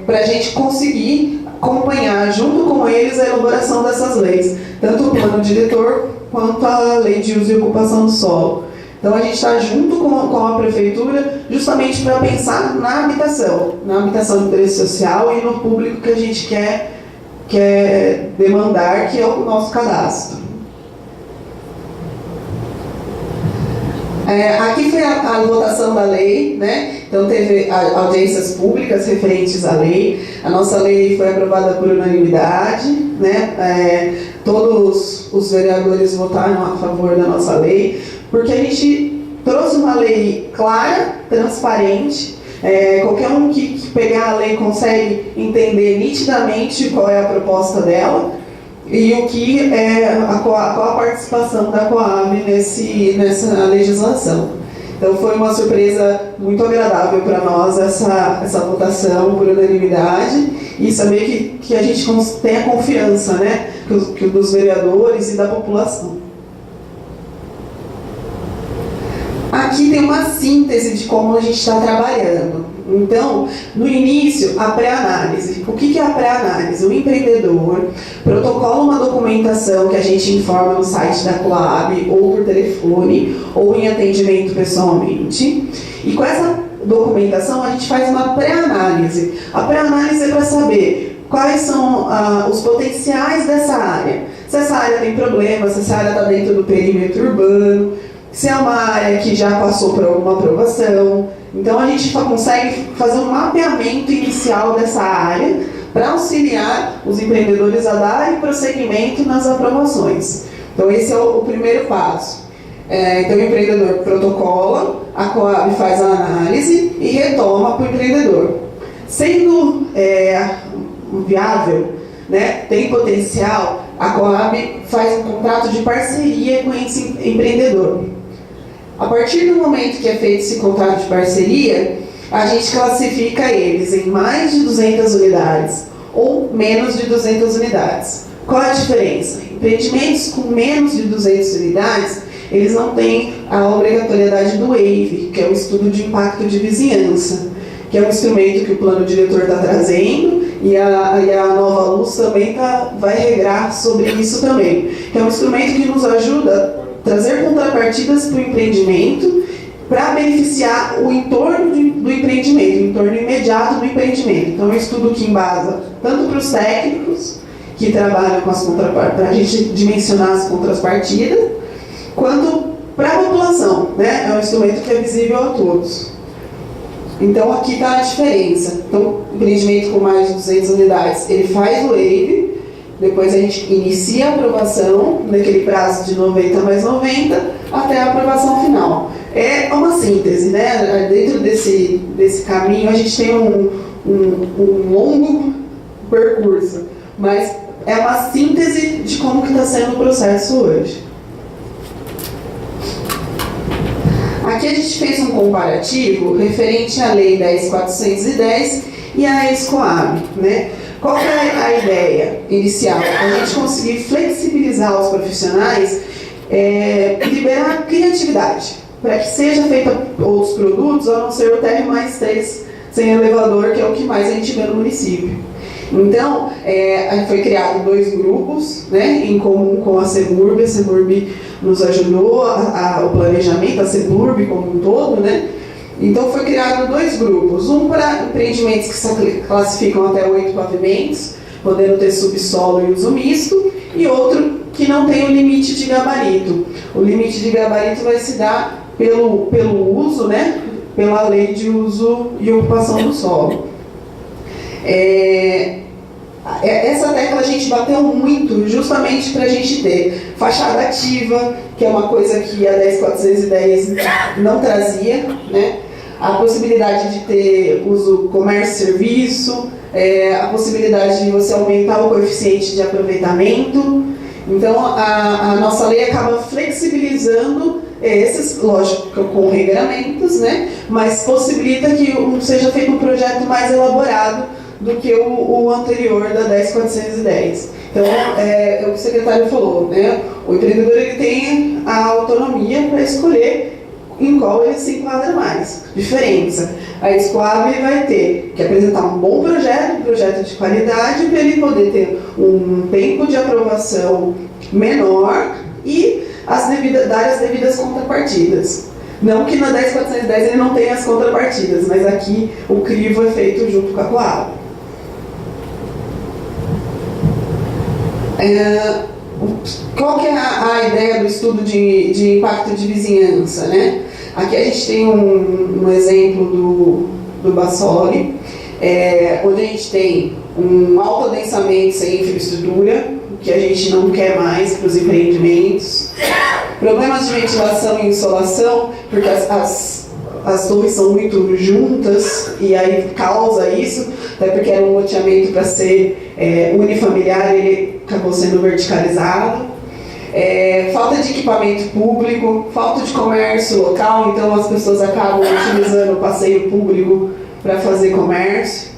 para a gente conseguir acompanhar junto com eles a elaboração dessas leis, tanto o plano diretor quanto a lei de uso e ocupação do solo. Então a gente está junto com a Prefeitura justamente para pensar na habitação de interesse social e no público que a gente quer demandar, que é o nosso cadastro. Aqui foi a votação da lei, né? Então teve audiências públicas referentes à lei. A nossa lei foi aprovada por unanimidade, né? Todos os vereadores votaram a favor da nossa lei, porque a gente trouxe uma lei clara, transparente. Qualquer um que pegar a lei consegue entender nitidamente qual é a proposta dela e o que é qual a participação da Coab nessa legislação. Então foi uma surpresa muito agradável para nós essa votação por unanimidade, e saber que a gente tem a confiança, né, dos vereadores e da população. Aqui tem uma síntese de como a gente está trabalhando. Então, no início, a pré-análise. O que é a pré-análise? O empreendedor protocola uma documentação que a gente informa no site da Coab, ou por telefone, ou em atendimento pessoalmente. E com essa documentação, a gente faz uma pré-análise. A pré-análise é para saber quais são os potenciais dessa área. Se essa área tem problemas, se essa área está dentro do perímetro urbano, se é uma área que já passou por alguma aprovação. Então a gente consegue fazer um mapeamento inicial dessa área para auxiliar os empreendedores a darem prosseguimento nas aprovações. Então esse é o primeiro passo. Então o empreendedor protocola, a Coab faz a análise e retoma para o empreendedor. Sendo viável, né, tem potencial, a Coab faz um contrato de parceria com esse empreendedor. A partir do momento que é feito esse contrato de parceria, a gente classifica eles em mais de 200 unidades ou menos de 200 unidades. Qual a diferença? Empreendimentos com menos de 200 unidades, eles não têm a obrigatoriedade do EIV, que é o Estudo de Impacto de Vizinhança, que é um instrumento que o plano diretor está trazendo, e a Nova Luz também vai regrar sobre isso também. Que é um instrumento que nos ajuda a trazer contrapartidas para o empreendimento, para beneficiar o entorno do empreendimento, o entorno imediato do empreendimento. Então é um estudo que embasa tanto para os técnicos que trabalham com as contrapartidas, para a gente dimensionar as contrapartidas, quanto para a população, né? É um instrumento que é visível a todos. Então aqui está a diferença. Então, o empreendimento com mais de 200 unidades, ele faz o waive, depois a gente inicia a aprovação, naquele prazo de 90 mais 90, até a aprovação final. É uma síntese, né? Dentro desse caminho, a gente tem um longo percurso, mas é uma síntese de como que está sendo o processo hoje. Aqui a gente fez um comparativo referente à Lei 10.410 e à Escoab, né? Qual é a ideia inicial? A gente conseguir flexibilizar os profissionais, liberar a criatividade, para que seja feita outros produtos, a não ser o TR+3 sem elevador, que é o que mais a gente vê no município. Então, foi criado 2 grupos, né, em comum com a CEMURB. A CEMURB nos ajudou o planejamento, a CEMURB como um todo, né? Então, foi criado 2 grupos. Um para empreendimentos que se classificam até 8 pavimentos, podendo ter subsolo e uso misto, e outro que não tem o limite de gabarito. O limite de gabarito vai se dar pelo uso, né, pela lei de uso e ocupação do solo. Essa tecla a gente bateu muito justamente para a gente ter fachada ativa, que é uma coisa que a 10.410 não trazia, né? A possibilidade de ter uso comércio e serviço, a possibilidade de você aumentar o coeficiente de aproveitamento. Então, a nossa lei acaba flexibilizando esses, lógico, com regramentos, né? Mas possibilita que seja feito um projeto mais elaborado do que o anterior da 10.410. Então, é o que o secretário falou, né? O empreendedor ele tem a autonomia para escolher em qual ele se enquadra mais. Diferença. A Escoab vai ter que apresentar um bom projeto de qualidade, para ele poder ter um tempo de aprovação menor e dar as devidas contrapartidas. Não que na 10.410 ele não tenha as contrapartidas, mas aqui o crivo é feito junto com a Coab. Qual que é a ideia do estudo de impacto de vizinhança, né? Aqui a gente tem um exemplo do Bassoli, onde a gente tem um alto adensamento sem infraestrutura, que a gente não quer mais para os empreendimentos, problemas de ventilação e insolação, porque as torres são muito juntas e aí causa isso, até porque era um loteamento para ser unifamiliar, ele acabou sendo verticalizado. Falta de equipamento público, falta de comércio local, então as pessoas acabam utilizando o passeio público para fazer comércio.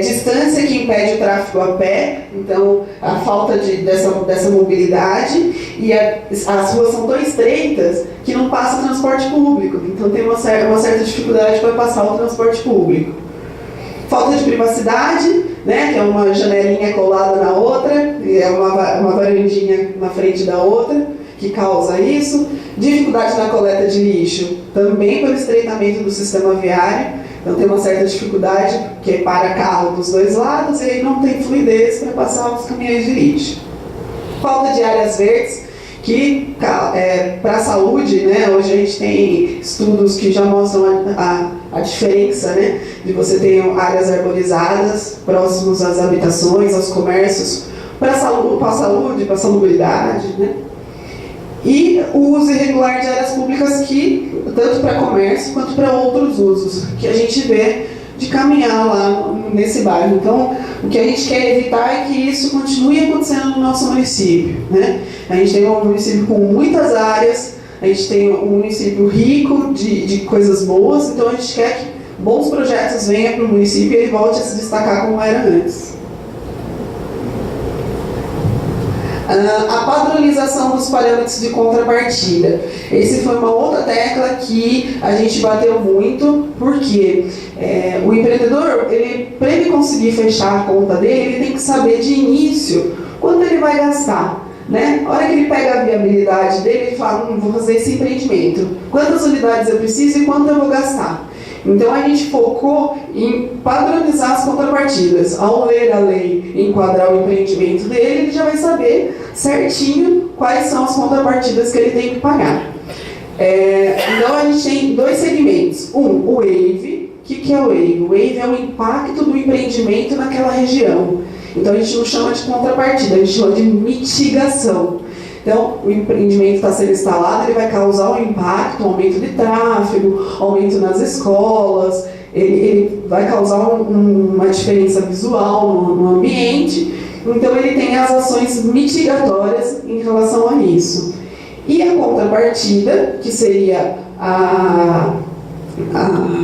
Distância que impede o tráfego a pé, então a falta dessa mobilidade, e as ruas são tão estreitas que não passa transporte público, então tem uma certa dificuldade para passar o transporte público. Falta de privacidade, né, que é uma janelinha colada na outra, é uma varandinha na frente da outra, que causa isso. Dificuldade na coleta de lixo, também pelo estreitamento do sistema viário. Então tem uma certa dificuldade, porque para carro dos 2 lados e aí não tem fluidez para passar os caminhões de lixo. Falta de áreas verdes, que para a saúde, né, hoje a gente tem estudos que já mostram a diferença, né, de você ter áreas arborizadas próximos às habitações, aos comércios, para a saúde, para a salubridade, né? E o uso irregular de áreas públicas, que tanto para comércio quanto para outros usos, que a gente vê de caminhar lá nesse bairro. Então, o que a gente quer evitar é que isso continue acontecendo no nosso município, né? A gente tem um município com muitas áreas, a gente tem um município rico de coisas boas, então a gente quer que bons projetos venham para o município e ele volte a se destacar como era antes. A padronização dos parâmetros de contrapartida. Esse foi uma outra tecla que a gente bateu muito, porque o empreendedor, para ele conseguir fechar a conta dele, ele tem que saber de início quanto ele vai gastar, né? A hora que ele pega a viabilidade dele, ele fala, vou fazer esse empreendimento. Quantas unidades eu preciso e quanto eu vou gastar? Então a gente focou em padronizar as contrapartidas. Ao ler a lei e enquadrar o empreendimento dele, ele já vai saber certinho quais são as contrapartidas que ele tem que pagar. Então a gente tem dois segmentos. O WAVE. O que é o WAVE? O WAVE é o impacto do empreendimento naquela região. Então a gente não chama de contrapartida, a gente chama de mitigação. Então, o empreendimento está sendo instalado, ele vai causar um impacto, um aumento de tráfego, aumento nas escolas, ele vai causar uma diferença visual no ambiente. Então, ele tem as ações mitigatórias em relação a isso. E a contrapartida, que seria a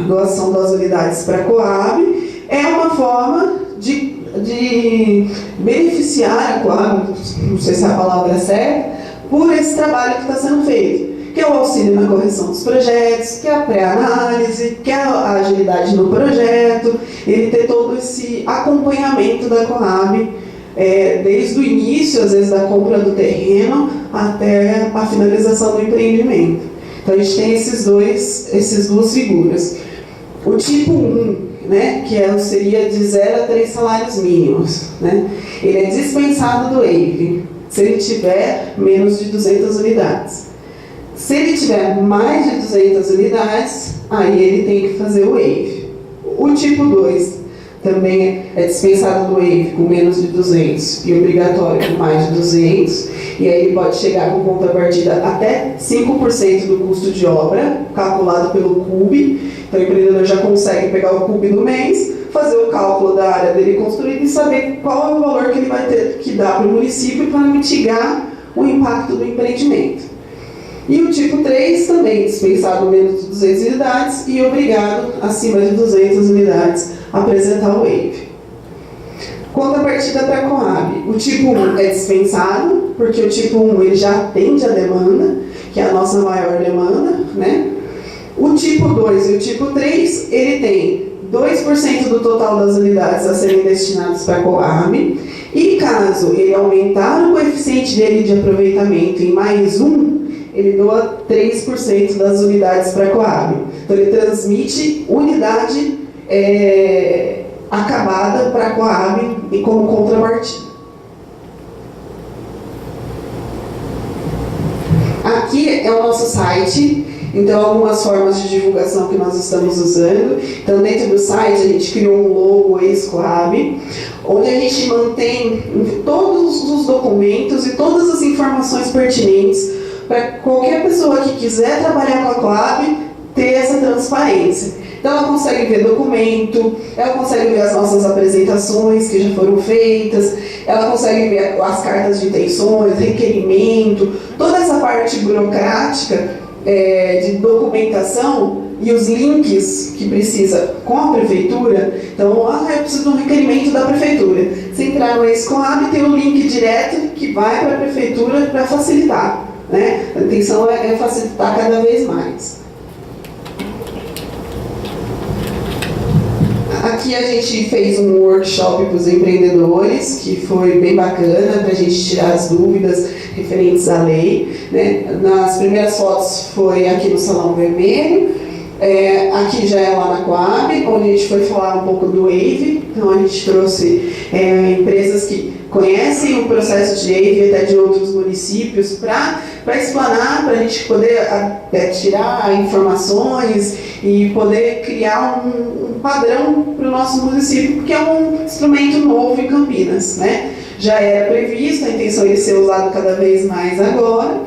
doação das unidades para a Coab, é uma forma de beneficiar a Coab, não sei se a palavra é certa, por esse trabalho que está sendo feito, que é o auxílio na correção dos projetos, que é a pré-análise, que é a agilidade no projeto, ele ter todo esse acompanhamento da Coab, desde o início, às vezes, da compra do terreno até a finalização do empreendimento. Então a gente tem essas duas figuras. O tipo 1, né, que seria de 0 a 3 salários mínimos, né? Ele é dispensado do WAVE se ele tiver menos de 200 unidades. Se ele tiver mais de 200 unidades, aí ele tem que fazer o WAVE. O tipo 2 também é dispensado do WAVE com menos de 200 e obrigatório com mais de 200, e aí ele pode chegar com contrapartida até 5% do custo de obra, calculado pelo CUB. Então o empreendedor já consegue pegar o CUB do mês, fazer o cálculo da área dele construída e saber qual é o valor que ele vai ter que dar para o município para mitigar o impacto do empreendimento. E o tipo 3 também, dispensado menos de 200 unidades e obrigado, acima de 200 unidades, a apresentar o WAVE. Contrapartida para a Coab. O tipo 1 é dispensado, porque o tipo 1 ele já atende a demanda, que é a nossa maior demanda, né? O tipo 2 e o tipo 3, ele tem 2% do total das unidades a serem destinadas para a Coab, e caso ele aumentar o coeficiente dele de aproveitamento em mais 1, ele doa 3% das unidades para a Coab. Então ele transmite unidade acabada para a Coab e como contrapartida. Aqui é o nosso site. Então, algumas formas de divulgação que nós estamos usando. Então, dentro do site, a gente criou um logo ex-Coab, onde a gente mantém todos os documentos e todas as informações pertinentes para qualquer pessoa que quiser trabalhar com a Coab ter essa transparência. Então, ela consegue ver documento, ela consegue ver as nossas apresentações que já foram feitas, ela consegue ver as cartas de intenções, requerimento, toda essa parte burocrática de documentação e os links que precisa com a prefeitura. Então, eu preciso de um requerimento da prefeitura. Se entrar no ex-Coab, tem um link direto que vai para a prefeitura para facilitar, né? A intenção é facilitar cada vez mais. Aqui a gente fez um workshop para os empreendedores, que foi bem bacana, para a gente tirar as dúvidas referentes à lei, né? Nas primeiras fotos foi aqui no Salão Vermelho, aqui já é lá na Coab, onde a gente foi falar um pouco do WAVE. Então a gente trouxe empresas que conhecem o processo de WAVE até de outros municípios para explanar, para a gente poder tirar informações e poder criar um padrão para o nosso município, porque é um instrumento novo em Campinas, né? Já era previsto, a intenção é ser usado cada vez mais agora,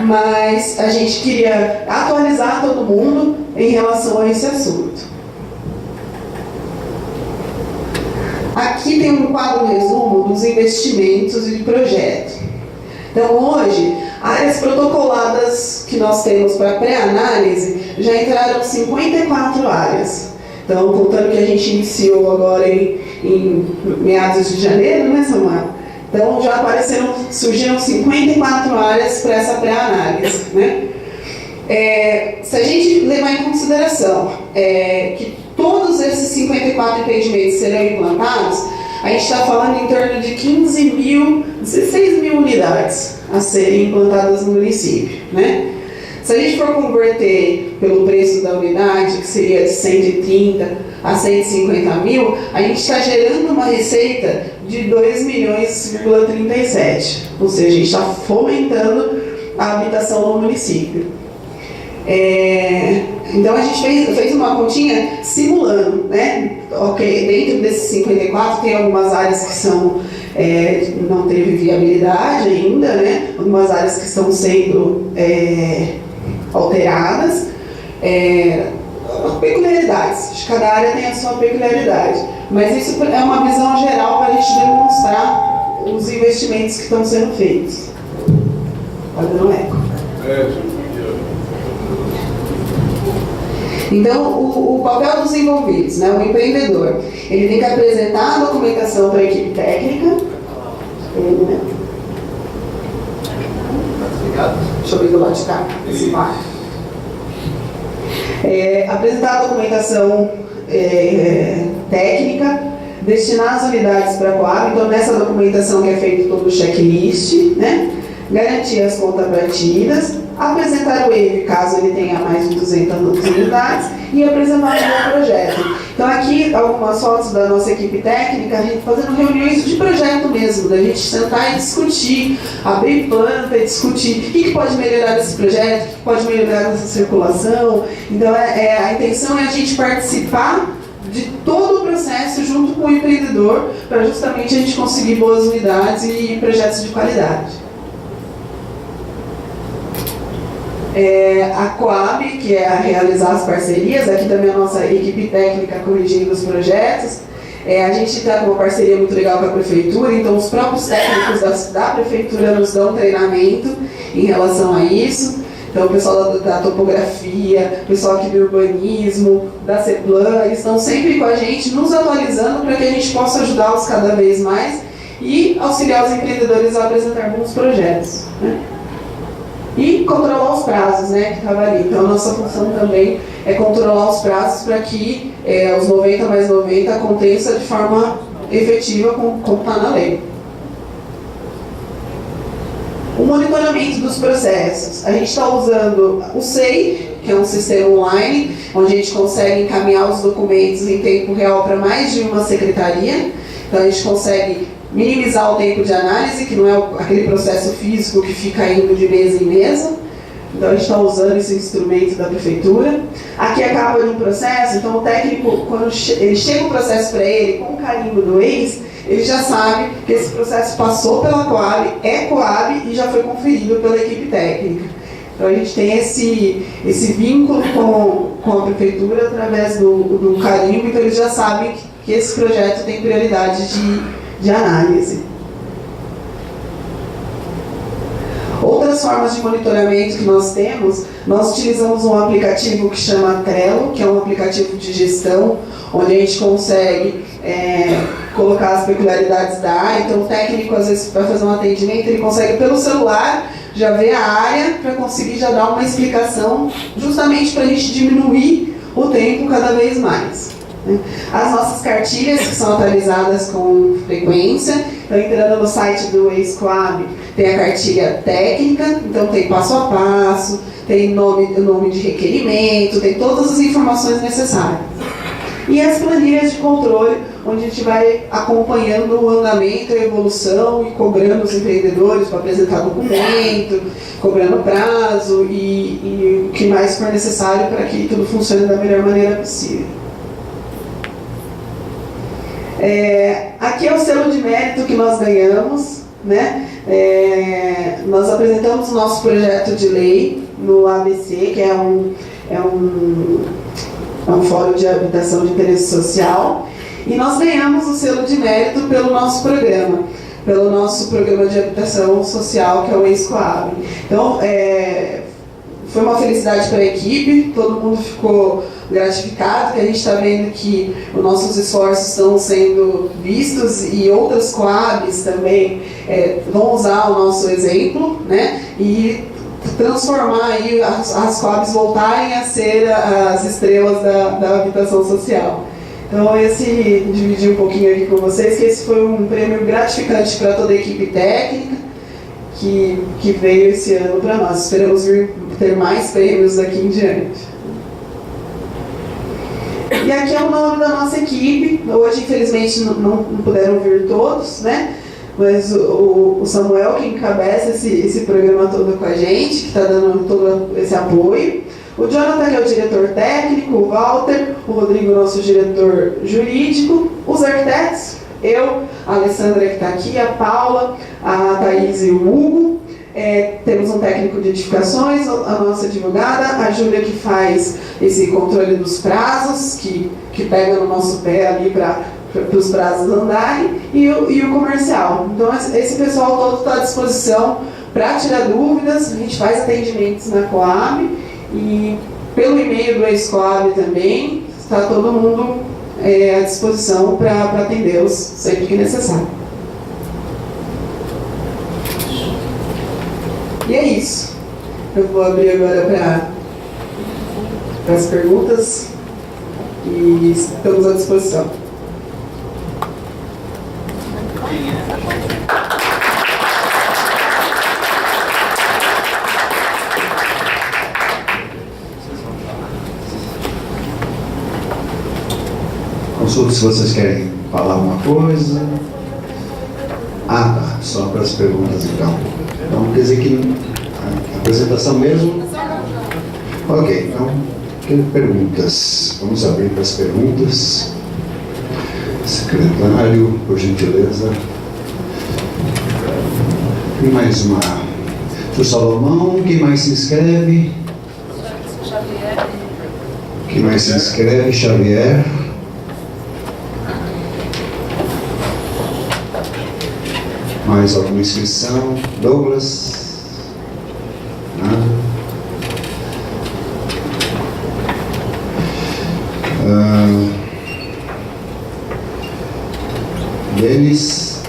mas a gente queria atualizar todo mundo em relação a esse assunto. Aqui tem um quadro resumo dos investimentos e projetos. Então, hoje, áreas protocoladas que nós temos para pré-análise já entraram 54 áreas. Então, contando que a gente iniciou agora em meados de janeiro, né, Samuel? Então, já surgiram 54 áreas para essa pré-análise, né? Se a gente levar em consideração que todos esses 54 empreendimentos serão implantados, a gente está falando em torno de 16 mil unidades a serem implantadas no município, né? Se a gente for converter pelo preço da unidade, que seria de 130 a 150 mil, a gente está gerando uma receita de 2,37 milhões. Ou seja, a gente está fomentando a habitação no município. Então a gente fez uma continha simulando, né? Ok, dentro desses 54 tem algumas áreas que são não teve viabilidade ainda, né? Algumas áreas que estão sendo alteradas, peculiaridades. Cada área tem a sua peculiaridade, mas isso é uma visão geral para a gente demonstrar os investimentos que estão sendo feitos. Está dando eco. Então, o papel dos envolvidos, né, o empreendedor, ele tem que apresentar a documentação para a equipe técnica. Deixa eu ver do lado de cá, esse parte. Apresentar a documentação técnica, destinar as unidades para a Coab, então nessa documentação que é feito todo o checklist, né? Garantir as contrapartidas, apresentar o EIV caso ele tenha mais de 200 unidades e apresentar o meu projeto. Então aqui algumas fotos da nossa equipe técnica, a gente fazendo reuniões de projeto mesmo, da gente sentar e discutir, abrir planta e discutir o que pode melhorar desse projeto, o que pode melhorar dessa circulação. Então a intenção é a gente participar de todo o processo junto com o empreendedor para justamente a gente conseguir boas unidades e projetos de qualidade. A Coab, que é a realizar as parcerias, aqui também a nossa equipe técnica corrigindo os projetos. A gente está com uma parceria muito legal com a prefeitura, então os próprios técnicos da prefeitura nos dão treinamento em relação a isso. Então o pessoal da topografia, o pessoal aqui do urbanismo, da CEPLAN, eles estão sempre com a gente, nos atualizando para que a gente possa ajudá-los cada vez mais e auxiliar os empreendedores a apresentar bons projetos, né? E controlar os prazos, né, que estava ali. Então, a nossa função também é controlar os prazos para que os 90 mais 90 aconteça de forma efetiva, como está na lei. O monitoramento dos processos. A gente está usando o SEI, que é um sistema online, onde a gente consegue encaminhar os documentos em tempo real para mais de uma secretaria. Então, a gente consegue minimizar o tempo de análise, que não é aquele processo físico que fica indo de mesa em mesa. Então a gente está usando esse instrumento da prefeitura. Aqui acaba de um processo, então o técnico, quando ele chega o processo para ele, com o carimbo do ex, ele já sabe que esse processo passou pela Coab, é Coab e já foi conferido pela equipe técnica. Então a gente tem esse vínculo com a prefeitura através do carimbo, então eles já sabem que esse projeto tem prioridade de análise. Outras formas de monitoramento que nós temos, nós utilizamos um aplicativo que chama Trello, que é um aplicativo de gestão, onde a gente consegue colocar as peculiaridades da área. Então o técnico, às vezes, para fazer um atendimento, ele consegue pelo celular já ver a área para conseguir já dar uma explicação, justamente para a gente diminuir o tempo cada vez mais. As nossas cartilhas, que são atualizadas com frequência, então entrando no site do ex-Coab, tem a cartilha técnica, então tem passo a passo, tem nome de requerimento, tem todas as informações necessárias. E as planilhas de controle, onde a gente vai acompanhando o andamento, a evolução e cobrando os empreendedores para apresentar documento, cobrando prazo e o que mais for necessário para que tudo funcione da melhor maneira possível. Aqui é o selo de mérito que nós ganhamos, né? Nós apresentamos o nosso projeto de lei no ABC, que é um fórum de habitação de interesse social, e nós ganhamos o selo de mérito pelo nosso programa de habitação social, que é o ex-Coab. Então, foi uma felicidade para a equipe, todo mundo ficou gratificado, que a gente está vendo que os nossos esforços estão sendo vistos e outras Coabs também vão usar o nosso exemplo, né? E transformar aí as Coabs voltarem a ser as estrelas da habitação social. Então dividir um pouquinho aqui com vocês, que esse foi um prêmio gratificante para toda a equipe técnica que veio esse ano para nós. Esperamos vir ter mais prêmios daqui em diante. E aqui é o nome da nossa equipe. Hoje, infelizmente, não puderam vir todos, né? Mas o Samuel que encabeça esse programa todo com a gente, que está dando todo esse apoio. O Jonathan, que é o diretor técnico, o Walter, o Rodrigo, nosso diretor jurídico, os arquitetos, eu, a Alessandra que está aqui, a Paula, a Thaís e o Hugo. Temos um técnico de edificações, a nossa advogada, a Júlia que faz esse controle dos prazos, que pega no nosso pé ali para os prazos andarem, e o comercial. Então esse pessoal todo está à disposição para tirar dúvidas. A gente faz atendimentos na Coab e pelo e-mail do ex-Coab também, está todo mundo à disposição para atendê-los sempre que necessário. E é isso. Eu vou abrir agora para as perguntas e estamos à disposição. Consulto se vocês querem falar alguma coisa. Tá. Só para as perguntas então. Então quer dizer que a apresentação mesmo? Ok, então perguntas. Vamos abrir para as perguntas. Secretário, por gentileza. E mais uma. O Salomão, quem mais se inscreve? Xavier. Quem mais se inscreve? Xavier. Mais alguma inscrição? Douglas? Nada? Denis?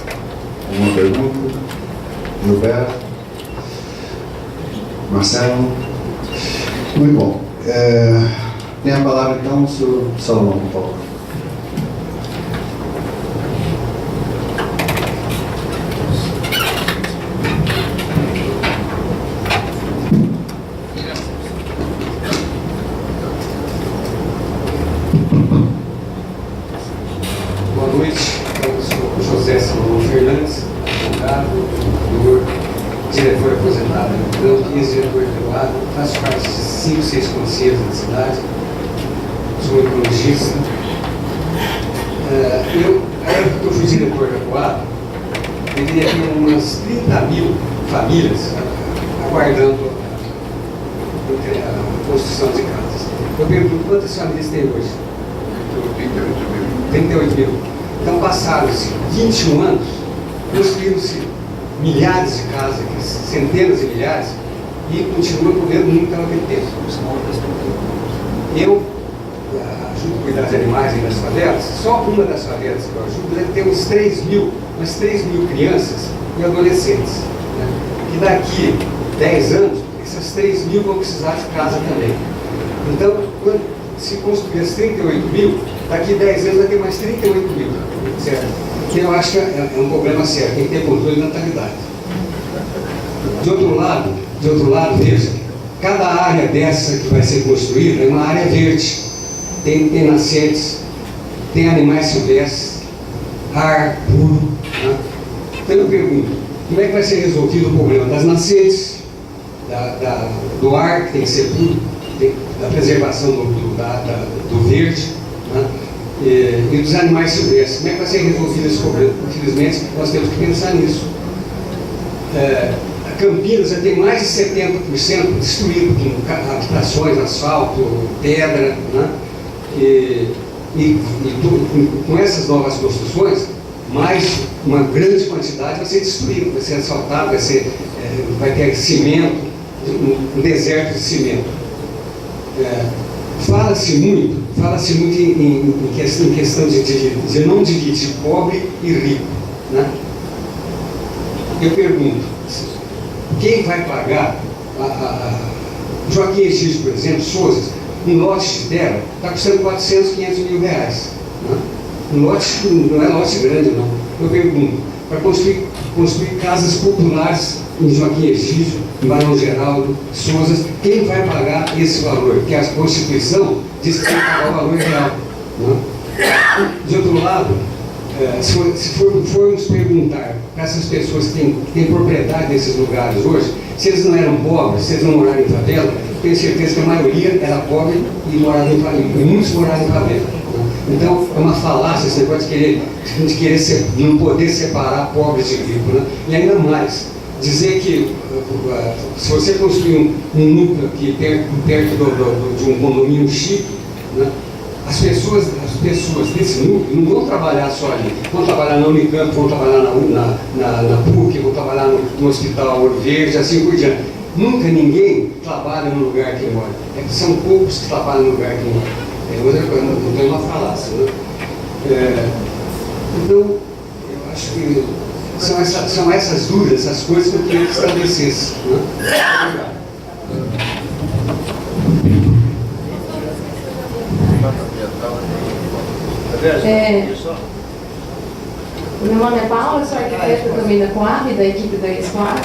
Alguma pergunta? Gilberto? Marcelo? Muito bom. Tem a palavra então o senhor Salomão, por favor. Faço parte de 5, 6 conselhos da cidade, sou ecologista. A época que eu fui diretor da Coab, deveria ter umas 30 mil famílias aguardando a construção de casas. Eu pergunto, quantas famílias tem hoje? 38 mil. Então passaram-se 21 anos, construíram-se milhares de casas, centenas de milhares, e continua com o mesmo número que ela tem tempo. Eu ajudo a cuidar de animais aí nas favelas. Só uma das favelas que eu ajudo deve ter umas 3 mil crianças e adolescentes, né? E daqui 10 anos, essas 3 mil vão precisar de casa também. Então, quando se construir as 38 mil, daqui 10 anos vai ter mais 38 mil, certo? Que eu acho que é um problema sério, tem que ter controle de natalidade. De outro lado, veja, cada área dessa que vai ser construída é uma área verde. Tem nascentes, tem animais silvestres, ar puro. Né? Então eu pergunto, como é que vai ser resolvido o problema das nascentes, do ar que tem que ser puro, da preservação do verde, né? E dos animais silvestres? Como é que vai ser resolvido esse problema? Infelizmente, nós temos que pensar nisso. Campinas já tem mais de 70% destruído, com habitações, asfalto, pedra, né? Com essas novas construções, mais uma grande quantidade vai ser destruída, vai ser asfaltado, vai ter cimento, um deserto de cimento. Fala-se muito em questão de não dividir pobre e rico, né? Eu pergunto, quem vai pagar? Joaquim Egídio, por exemplo, Souza, um lote de terra está custando 400, 500 mil reais. Né? Um lote não é lote grande, não. Eu pergunto, para construir casas populares em Joaquim Egídio, em Barão Geraldo, Souza, quem vai pagar esse valor? Porque a Constituição diz que tem que pagar o valor real. Né? De outro lado, se formos perguntar para essas pessoas que têm propriedade nesses lugares hoje, se eles não eram pobres, se eles não moraram em favela, tenho certeza que a maioria era pobre e morava em favela, e muitos moravam em favela. Então, é uma falácia esse negócio de não poder separar pobres de ricos. Né? E ainda mais, dizer que se você construir um núcleo aqui perto de um condomínio chique, né? As pessoas desse núcleo não vão trabalhar só ali, vão trabalhar na Unicamp, vão trabalhar na PUC, vão trabalhar no Hospital Ouro Verde, assim por diante. Nunca ninguém trabalha no lugar que mora. São poucos que trabalham no lugar que mora. É outra coisa, não tem uma falácia. Né? Então, eu acho que são essas dúvidas, essas coisas que eu queria que estabelecesse. Né? O meu nome é Paula, eu sou arquiteta também da Coab, da equipe da ex-Coab.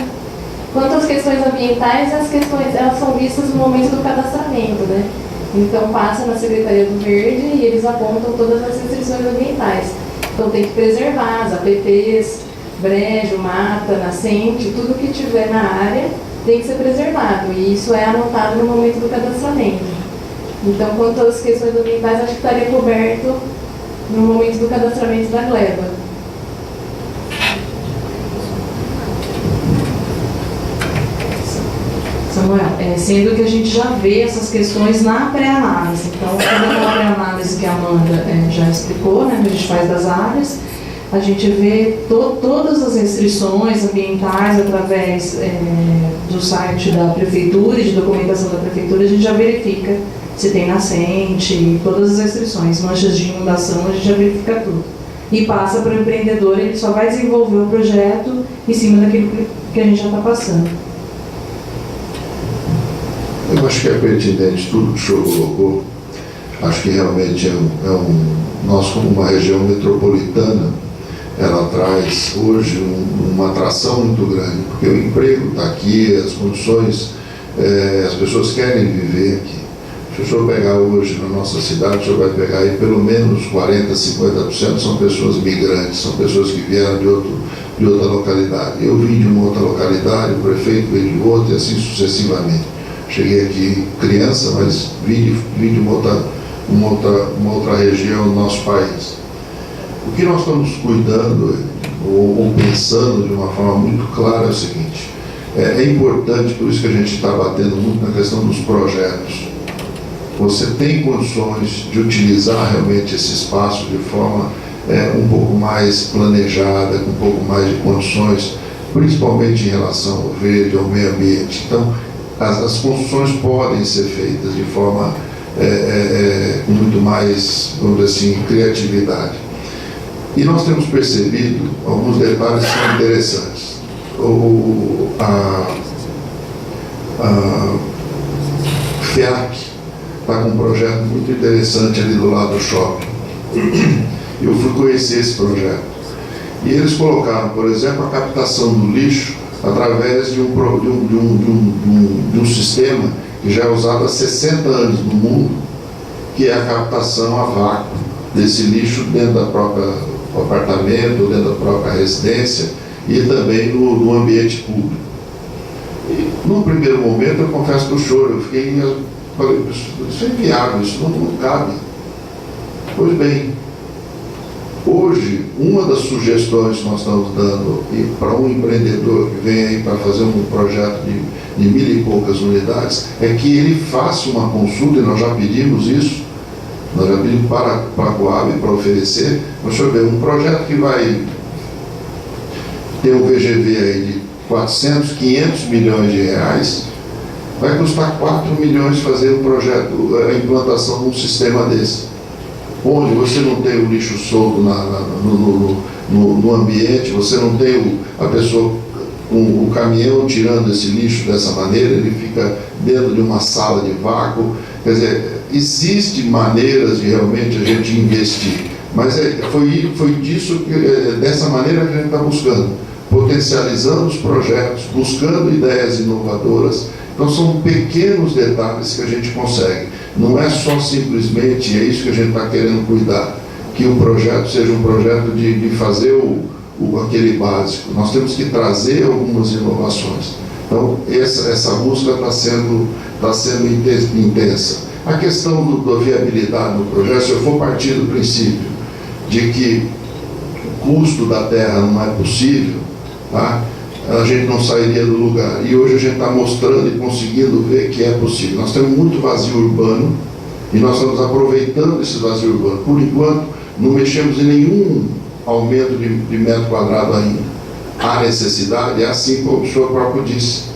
Quanto às questões ambientais, as questões elas são vistas no momento do cadastramento, né? Então passa na Secretaria do Verde e eles apontam todas as restrições ambientais. Então tem que preservar as APPs, brejo, mata, nascente, tudo que tiver na área tem que ser preservado. E isso é anotado no momento do cadastramento. Então, quanto às questões ambientais, acho que estaria coberto no momento do cadastramento da gleba. Samuel, sendo que a gente já vê essas questões na pré-análise. Então, como na pré-análise que a Amanda já explicou, né, que a gente faz das áreas, a gente vê todas as restrições ambientais através do site da Prefeitura e de documentação da Prefeitura, a gente já verifica se tem nascente, todas as restrições, manchas de inundação, a gente já verifica tudo. E passa para o empreendedor, ele só vai desenvolver o projeto em cima daquilo que a gente já está passando. Eu acho que é pertinente tudo que o senhor colocou. Acho que realmente nós, como uma região metropolitana, ela traz hoje uma atração muito grande, porque o emprego está aqui, as condições, as pessoas querem viver aqui. Se o senhor pegar hoje na nossa cidade, o senhor vai pegar aí pelo menos 40%, 50% são pessoas migrantes, são pessoas que vieram de outra localidade. Eu vim de uma outra localidade, o prefeito veio de outra e assim sucessivamente. Cheguei aqui criança, mas vim de uma outra região do nosso país. O que nós estamos cuidando ou pensando de uma forma muito clara é o seguinte: é importante, por isso que a gente está batendo muito na questão dos projetos. Você tem condições de utilizar realmente esse espaço de forma um pouco mais planejada, com um pouco mais de condições, principalmente em relação ao verde, ao meio ambiente. Então, as construções podem ser feitas de forma com muito mais, vamos dizer assim, criatividade. E nós temos percebido alguns detalhes que são interessantes. A FEAC está com um projeto muito interessante ali do lado do shopping. Eu fui conhecer esse projeto. E eles colocaram, por exemplo, a captação do lixo através de um sistema que já é usado há 60 anos no mundo, que é a captação a vácuo desse lixo dentro da própria apartamento, dentro da própria residência e também no ambiente público. E, num primeiro momento, eu confesso que eu choro, falei, isso é inviável, isso não cabe. Pois bem, hoje, uma das sugestões que nós estamos dando para um empreendedor que vem aí para fazer um projeto de 1.000 e poucas unidades, é que ele faça uma consulta, e nós já pedimos isso, nós já pedimos para a Coab para oferecer, mas deixa eu ver, um projeto que vai ter um VGV aí de 400, 500 milhões de reais, vai custar 4 milhões fazer um projeto, a implantação de um sistema desse, onde você não tem o lixo solto no ambiente, você não tem a pessoa com o caminhão tirando esse lixo dessa maneira, ele fica dentro de uma sala de vácuo. Quer dizer, existem maneiras de realmente a gente investir, mas foi dessa maneira que a gente está buscando. potencializando os projetos, buscando ideias inovadoras. Então são pequenos detalhes que a gente consegue. Não é só simplesmente, é isso que a gente está querendo cuidar, que o projeto seja um projeto de fazer aquele básico. Nós temos que trazer algumas inovações. Então essa busca está sendo intensa. A questão da viabilidade do projeto, se eu for partir do princípio de que o custo da terra não é possível, tá? A gente não sairia do lugar. E hoje a gente está mostrando e conseguindo ver que é possível. Nós temos muito vazio urbano e nós estamos aproveitando esse vazio urbano. Por enquanto, não mexemos em nenhum aumento de metro quadrado ainda. Há necessidade, é assim como o senhor próprio disse.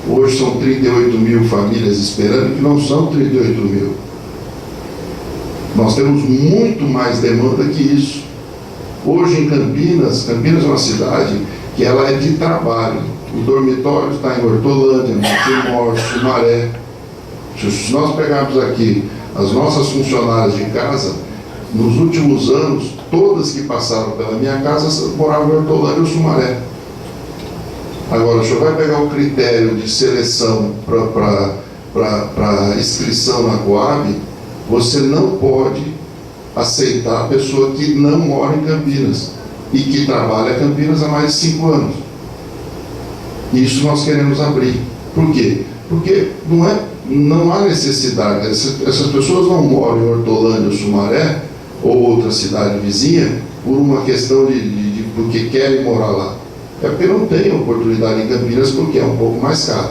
Hoje são 38 mil famílias esperando, que não são 38 mil. Nós temos muito mais demanda que isso. Hoje em Campinas é uma cidade que ela é de trabalho. O dormitório está em Hortolândia, no Timor, Sumaré. Se nós pegarmos aqui as nossas funcionárias de casa, nos últimos anos, todas que passaram pela minha casa moravam em Hortolândia ou Sumaré. Agora, o senhor vai pegar o critério de seleção para inscrição na Coab, você não pode aceitar a pessoa que não mora em Campinas e que trabalha em Campinas há mais de 5 anos. Isso nós queremos abrir. Por quê? Porque não há necessidade. Essas pessoas não moram em Hortolândia ou Sumaré ou outra cidade vizinha por uma questão de porque querem morar lá. É porque não tem oportunidade em Campinas, porque é um pouco mais caro.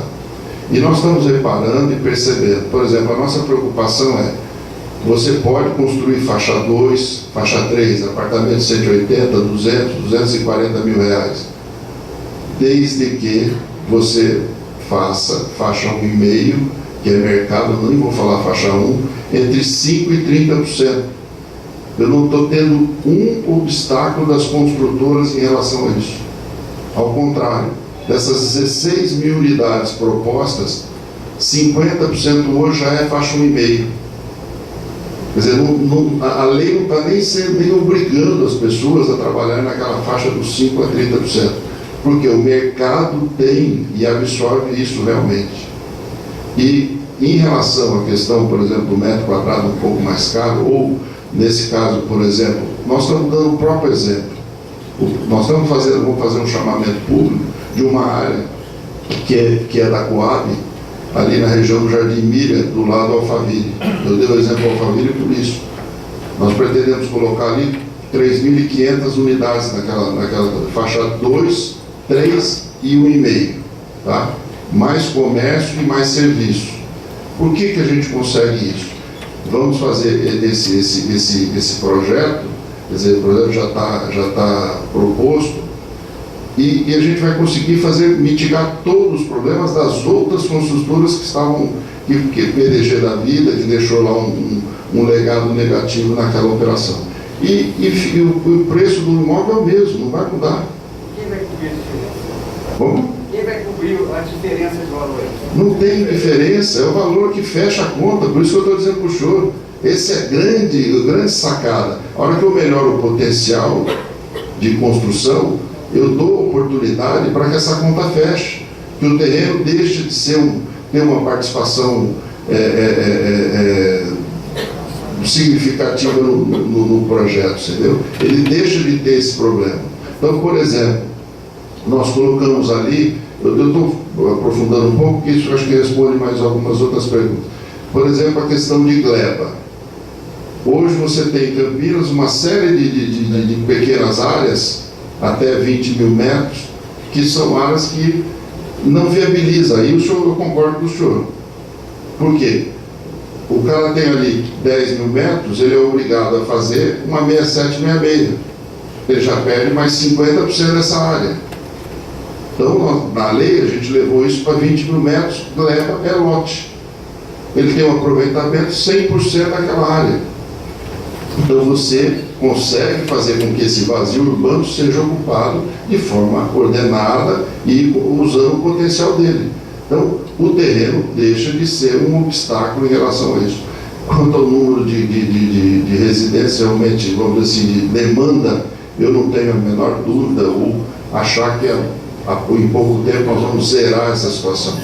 E nós estamos reparando e percebendo. Por exemplo, a nossa preocupação é: você pode construir faixa 2, faixa 3, apartamento de 180, 200, 240 mil reais, desde que você faça faixa 1,5, que é mercado, nem vou falar faixa 1, entre 5% e 30%. Eu não estou tendo um obstáculo das construtoras em relação a isso. Ao contrário, dessas 16 mil unidades propostas, 50% hoje já é faixa 1,5. Quer dizer, a lei não está nem obrigando as pessoas a trabalhar naquela faixa dos 5% a 30%, porque o mercado tem e absorve isso realmente. E em relação à questão, por exemplo, do metro quadrado um pouco mais caro, ou nesse caso, por exemplo, nós estamos dando o próprio exemplo. Nós vamos fazer um chamamento público de uma área que é da Coab, ali na região do Jardim Miriam, do lado do Alphaville. Eu dei o exemplo do Alphaville por isso. Nós pretendemos colocar ali 3.500 unidades naquela faixa 2, 3 e 1,5. Tá? Mais comércio e mais serviço. Por que a gente consegue isso? Vamos fazer esse projeto. Quer dizer, o projeto já está proposto e a gente vai conseguir mitigar todos os problemas das outras construtoras que PDG da vida, que deixou lá um legado negativo naquela operação. E o preço do imóvel é o mesmo, não vai mudar. Quem vai cobrir a diferença? Como? Quem vai cobrir a diferença de valor? Não tem diferença, é o valor que fecha a conta, por isso que eu estou dizendo para o senhor. Esse é a grande sacada. A hora que eu melhoro o potencial de construção, eu dou oportunidade para que essa conta feche, que o terreno deixe de ter uma participação significativa no projeto, entendeu? Ele deixa de ter esse problema. Então, por exemplo, nós colocamos ali, eu estou aprofundando um pouco, porque isso eu acho que responde mais algumas outras perguntas. Por exemplo, a questão de gleba. Hoje você tem em Campinas uma série de pequenas áreas, até 20 mil metros, que são áreas que não viabilizam. Aí eu concordo com o senhor. Por quê? O cara tem ali 10 mil metros, ele é obrigado a fazer uma 67, 66. Ele já perde mais 50% dessa área. Então, na lei, a gente levou isso para 20 mil metros, leva, é lote. Ele tem um aproveitamento 100% daquela área. Então você consegue fazer com que esse vazio urbano seja ocupado de forma ordenada e usando o potencial dele. Então o terreno deixa de ser um obstáculo em relação a isso. Quanto ao número de residências, realmente, vamos dizer assim, de demanda, eu não tenho a menor dúvida. achar que em pouco tempo nós vamos zerar essa situação.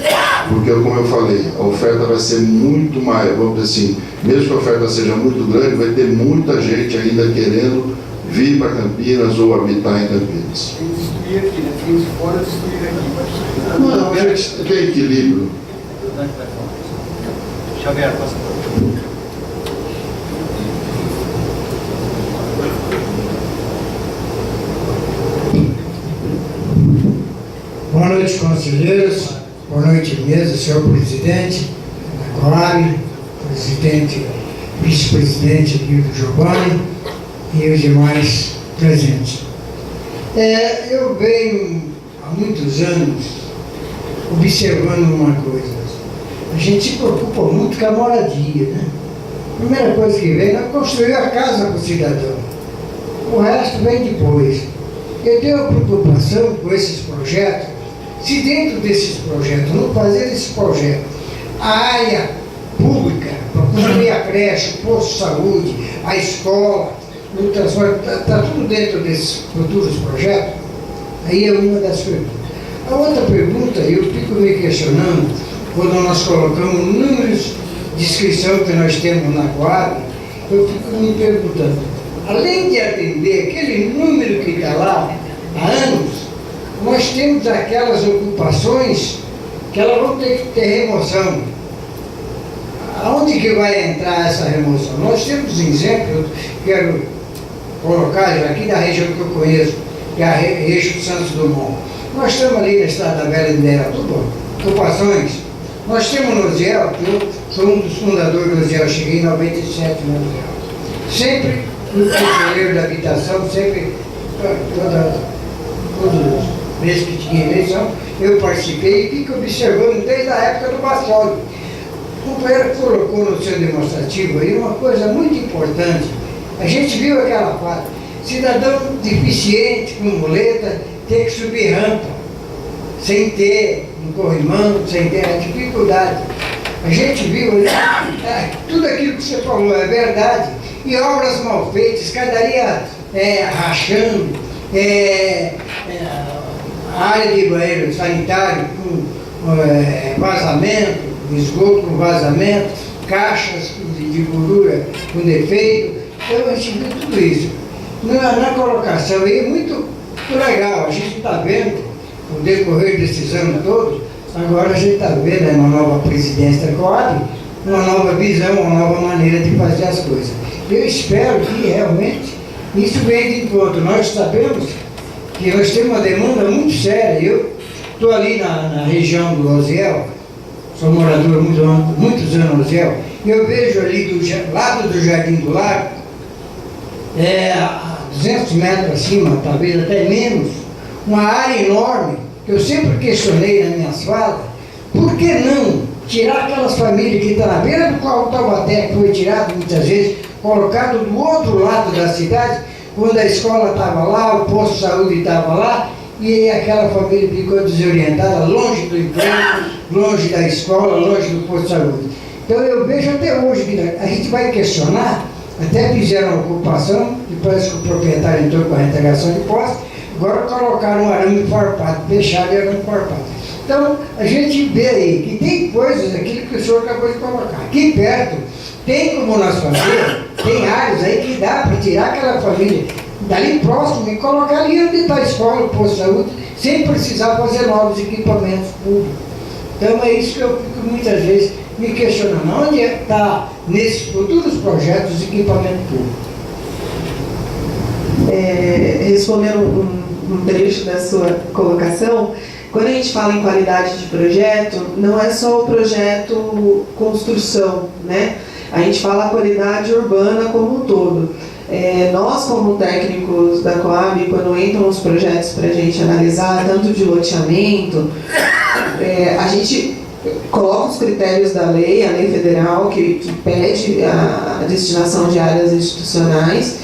Porque, como eu falei, a oferta vai ser muito maior, vamos dizer assim, mesmo que a oferta seja muito grande, vai ter muita gente ainda querendo vir para Campinas ou habitar em Campinas. Tem que destruir aqui, né? Tem de fora destruir aqui. Não, que é equilíbrio. Xavier, passa por favor. Boa noite, conselheiros. Boa noite, mesa, senhor presidente da Coab, presidente, vice-presidente Guilherme Giovanni e os demais presentes. Eu venho há muitos anos observando uma coisa. A gente se preocupa muito com a moradia, né? A primeira coisa que vem é construir a casa para o cidadão. O resto vem depois. Eu tenho uma preocupação com esses projetos. Se dentro desses projetos, não fazer esse projeto, a área pública, para construir a creche, o posto de saúde, a escola, o transporte, está tudo dentro desses futuros projetos, aí é uma das perguntas. A outra pergunta, eu fico me questionando, quando nós colocamos números de inscrição que nós temos na Coab, eu fico me perguntando, além de atender aquele número que está lá há anos, nós temos aquelas ocupações que elas vão ter que ter remoção. Aonde que vai entrar essa remoção? Nós temos exemplos, quero colocar aqui da região que eu conheço, que é a Eixo Santos Dumont. Nós estamos ali na Estrada Velha de Indaiatuba, ocupações. Nós temos no Osiel, que eu sou um dos fundadores do Osiel, cheguei em 97 no Osiel. Sempre o conselheiro da habitação, sempre, todos os meses que tinha eleição, eu participei e fico observando desde a época do Bassoli. O companheiro colocou no seu demonstrativo aí uma coisa muito importante. A gente viu aquela fase, cidadão deficiente, com muleta, ter que subir rampa, sem ter um corrimão, sem ter a dificuldade. A gente viu tudo aquilo que você falou é verdade. E obras mal feitas, escadaria rachando, área de banheiro sanitário com vazamento, esgoto com vazamento, caixas de gordura com defeito. Então a gente viu tudo isso. Na colocação aí é muito legal, a gente está vendo o decorrer desses anos todos, agora a gente está vendo uma nova presidência da Coab, uma nova visão, uma nova maneira de fazer as coisas. Eu espero que realmente isso venha de encontro. Nós sabemos que nós temos uma demanda muito séria. Eu estou ali na região do Osiel, sou morador há muitos anos no Osiel, e eu vejo ali do lado do Jardim do Lago, a 200 metros acima, talvez até menos, uma área enorme, que eu sempre questionei nas minhas falas, por que não tirar aquelas famílias que estão na beira do qual o Taubaté, que foi tirado muitas vezes, colocado do outro lado da cidade, quando a escola estava lá, o posto de saúde estava lá, e aquela família ficou desorientada, longe do emprego, longe da escola, longe do posto de saúde. Então eu vejo até hoje que a gente vai questionar, até fizeram a ocupação, depois que o proprietário entrou com a integração de posse, agora colocaram um arame farpado, fecharam e arame farpado. Então a gente vê aí que tem coisas, aquilo que o senhor acabou de colocar. Aqui perto, tem como nós fazer, tem áreas aí que dá para tirar aquela família dali próximo e colocar ali onde está a escola, o posto de saúde, sem precisar fazer novos equipamentos públicos. Então é isso que eu fico muitas vezes me questionando, onde está nesses futuros projetos os equipamentos públicos? Respondendo um trecho da sua colocação, quando a gente fala em qualidade de projeto, não é só o projeto construção, né? A gente fala a qualidade urbana como um todo. Nós, como técnicos da Coab, quando entram os projetos para a gente analisar, tanto de loteamento, a gente coloca os critérios da lei, a lei federal, que pede a destinação de áreas institucionais,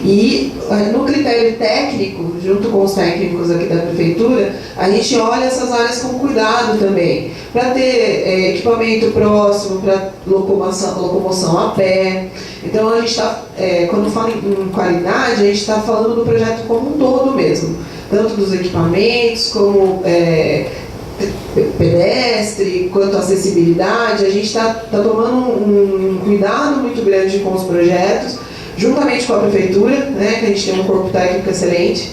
E no critério técnico, junto com os técnicos aqui da prefeitura, a gente olha essas áreas com cuidado também, para ter equipamento próximo, para locomoção a pé. Então a gente está, quando fala em qualidade, a gente está falando do projeto como um todo mesmo, tanto dos equipamentos como pedestre, quanto à acessibilidade. A gente está tomando um cuidado muito grande com os projetos, juntamente com a prefeitura, né, que a gente tem um corpo técnico excelente,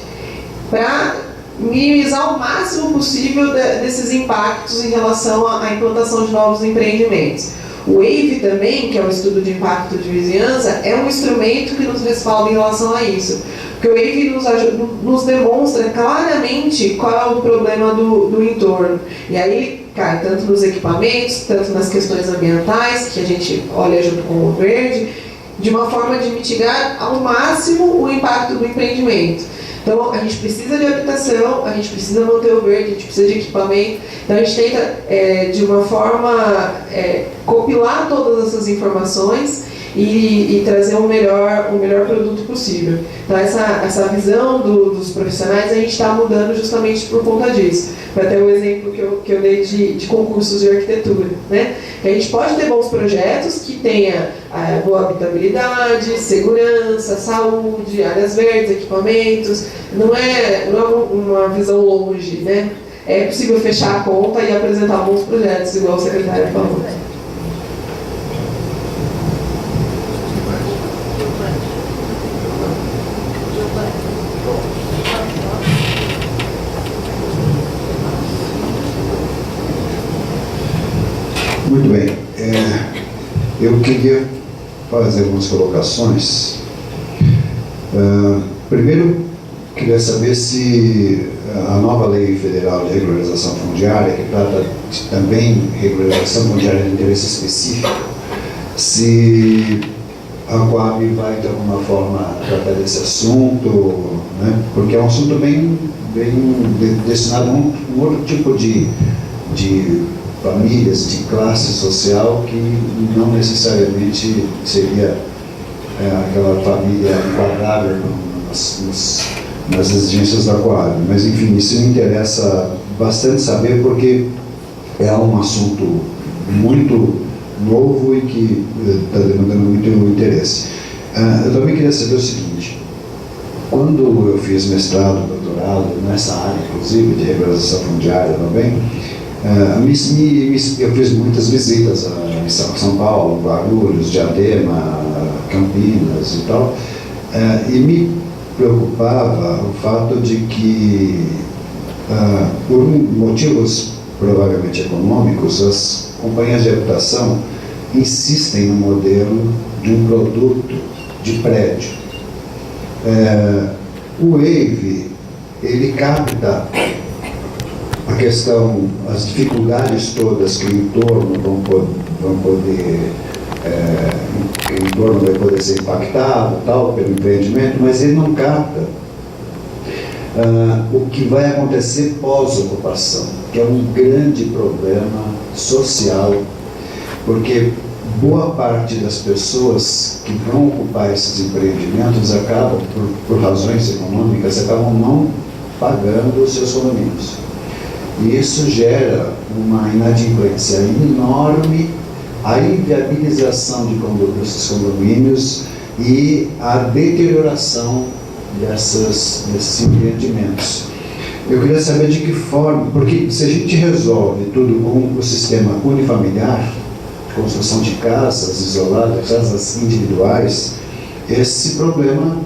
para minimizar o máximo possível desses impactos em relação à implantação de novos empreendimentos. O WAVE também, que é o estudo de impacto de vizinhança, é um instrumento que nos respalda em relação a isso. Porque o WAVE nos demonstra claramente qual é o problema do entorno. E aí ele cai tanto nos equipamentos, tanto nas questões ambientais, que a gente olha junto com o verde, de uma forma de mitigar ao máximo o impacto do empreendimento. Então, a gente precisa de habitação, a gente precisa manter o verde, a gente precisa de equipamento. Então, a gente tenta, de uma forma, compilar todas essas informações e trazer o melhor produto possível. Então, essa visão dos profissionais, a gente está mudando justamente por conta disso. Para ter um exemplo que eu dei de concursos de arquitetura, né? Que a gente pode ter bons projetos que tenha boa habitabilidade, segurança, saúde, áreas verdes, equipamentos. Não é uma visão longe, né? É possível fechar a conta e apresentar bons projetos, igual o secretário falou. Muito bem. Eu queria fazer algumas colocações. Primeiro, queria saber se a nova Lei Federal de Regularização Fundiária, que trata também de regularização fundiária de interesse específico, se a Coab vai de alguma forma tratar desse assunto, né? Porque é um assunto bem destinado a um outro tipo de famílias, de classe social, que não necessariamente seria aquela família enquadrável nas exigências da Coab. Mas, enfim, isso me interessa bastante saber, porque é um assunto muito novo e que está demandando muito interesse. Eu também queria saber o seguinte: quando eu fiz mestrado, doutorado, nessa área, inclusive, de regularização fundiária também, eu fiz muitas visitas a São Paulo, Guarulhos, Diadema, Campinas e tal, e me preocupava o fato de que, por motivos provavelmente econômicos, as companhias de habitação insistem no modelo de um produto de prédio. O WAVE, ele capta a questão, as dificuldades todas que o entorno o entorno vai poder ser impactado tal, pelo empreendimento, mas ele não capta o que vai acontecer pós-ocupação, que é um grande problema social, porque boa parte das pessoas que vão ocupar esses empreendimentos acabam, por razões econômicas, acabam não pagando os seus condomínios. E isso gera uma inadimplência enorme, a inviabilização desses condomínios e a deterioração desses empreendimentos. Eu queria saber de que forma, porque se a gente resolve tudo com o sistema unifamiliar, construção de casas isoladas, casas individuais, esse problema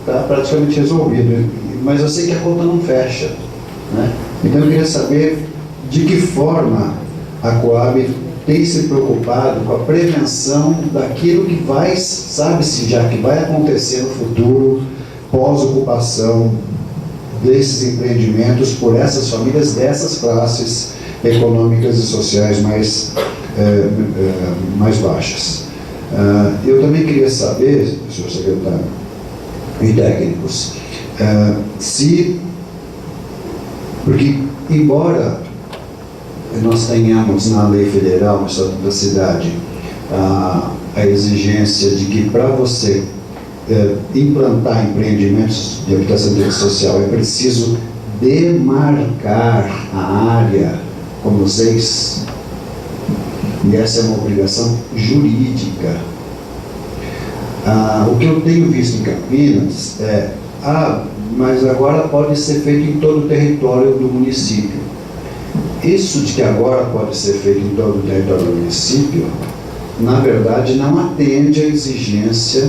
está praticamente resolvido. Mas eu sei que a conta não fecha, né? Então eu queria saber de que forma a Coab tem se preocupado com a prevenção daquilo que vai, sabe-se já que vai acontecer no futuro, pós-ocupação desses empreendimentos por essas famílias dessas classes econômicas e sociais mais baixas. Eu também queria saber, senhor secretário e técnicos, porque embora nós tenhamos na lei federal, no Estatuto da Cidade, a exigência de que para você implantar empreendimentos de habitação social, é preciso demarcar a área com vocês. E essa é uma obrigação jurídica. O que eu tenho visto em Campinas é, mas agora pode ser feito em todo o território do município. Isso de que agora pode ser feito em todo o território do município, na verdade, não atende à exigência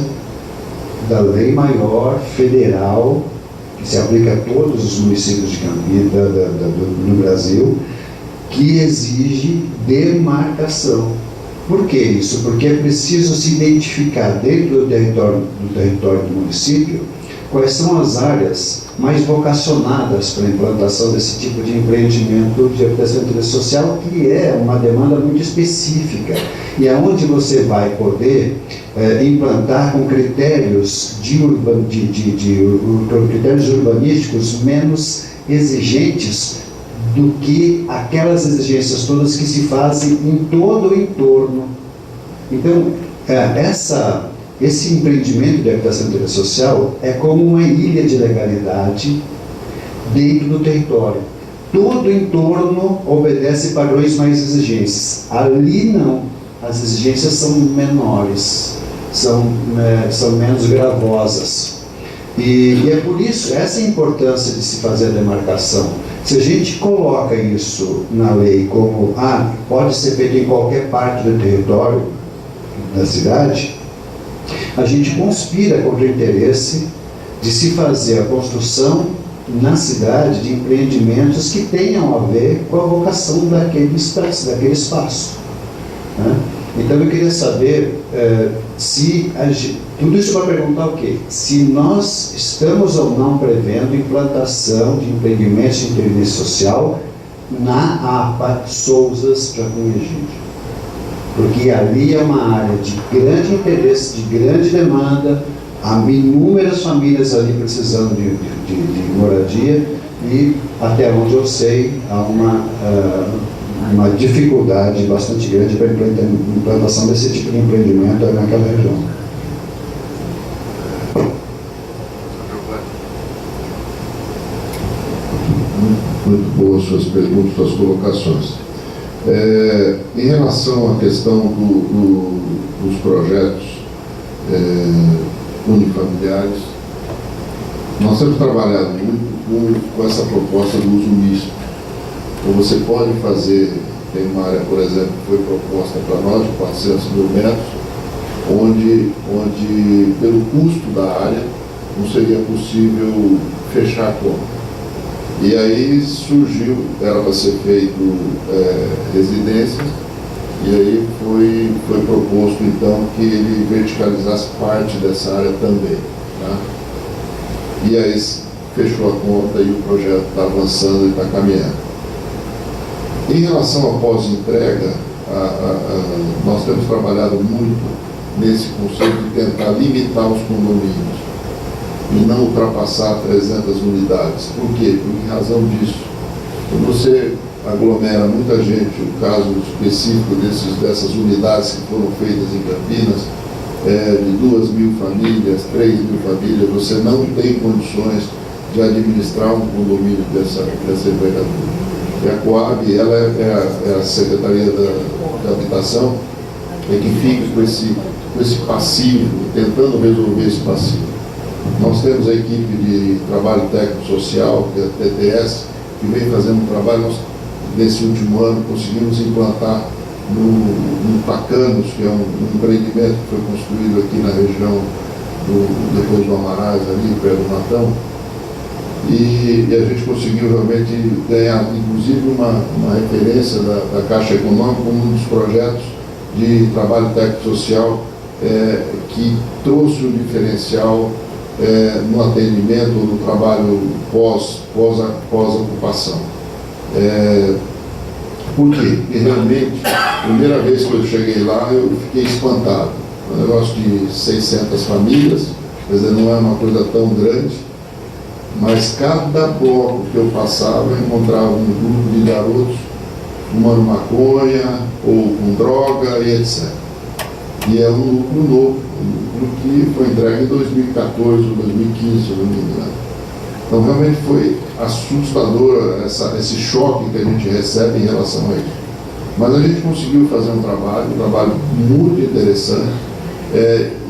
da lei maior federal, que se aplica a todos os municípios de Campinas, no Brasil, que exige demarcação. Por que isso? Porque é preciso se identificar dentro do território do município quais são as áreas mais vocacionadas para a implantação desse tipo de empreendimento de habitação de interesse social, que é uma demanda muito específica, e é onde você vai poder implantar com critérios, critérios urbanísticos menos exigentes do que aquelas exigências todas que se fazem em todo o entorno. Então, esse empreendimento de habitação de interesse social é como uma ilha de legalidade dentro do território. Todo o entorno obedece padrões mais exigentes. Ali não. As exigências são menores, são menos gravosas. E é por isso, essa é a importância de se fazer a demarcação. Se a gente coloca isso na lei como, pode ser feito em qualquer parte do território da cidade, a gente conspira contra o interesse de se fazer a construção na cidade de empreendimentos que tenham a ver com a vocação daquele espaço. Né? Então eu queria saber tudo isso para perguntar o quê? Se nós estamos ou não prevendo implantação de empreendimentos de interesse social na APA Sousas Jacunhegídio. Porque ali é uma área de grande interesse, de grande demanda, há inúmeras famílias ali precisando de moradia, e até onde eu sei há uma dificuldade bastante grande para a implantação desse tipo de empreendimento naquela região. Muito boas suas perguntas, suas colocações. Em relação à questão dos projetos unifamiliares, nós temos trabalhado muito com essa proposta do uso misto. Então você pode fazer, tem uma área, por exemplo, que foi proposta para nós, de 400 mil metros, onde pelo custo da área não seria possível fechar a conta. E aí surgiu, era para ser feito residências, e aí foi proposto então que ele verticalizasse parte dessa área também. Tá? E aí fechou a conta e o projeto está avançando e está caminhando. Em relação à pós-entrega, nós temos trabalhado muito nesse conceito de tentar limitar os condomínios e não ultrapassar 300 unidades. Por quê? Por razão disso. Quando você aglomera muita gente, o caso específico dessas unidades que foram feitas em Campinas, de 2.000 famílias, 3.000 famílias, você não tem condições de administrar um condomínio dessa envergadura. E a Coab, ela é a Secretaria da Habitação, é que fica com esse passivo, tentando resolver esse passivo. Nós temos a equipe de trabalho técnico-social, que é a TTS, que vem fazendo um trabalho. Nós, nesse último ano, conseguimos implantar no Tacanos, que é um empreendimento que foi construído aqui na região, depois do Amarais, ali perto do Matão, e a gente conseguiu realmente ganhar, inclusive, uma referência da Caixa Econômica como um dos projetos de trabalho técnico-social que trouxe um diferencial no atendimento, no trabalho pós-ocupação. Por quê? Porque realmente, a primeira vez que eu cheguei lá, eu fiquei espantado. Um negócio de 600 famílias, quer dizer, não é uma coisa tão grande, mas cada bloco que eu passava, eu encontrava um grupo de garotos fumando maconha ou com droga e etc. E é um núcleo novo, um núcleo que foi entregue em 2014 ou 2015, se eu não me engano. Então, realmente foi assustador esse choque que a gente recebe em relação a isso. Mas a gente conseguiu fazer um trabalho muito interessante,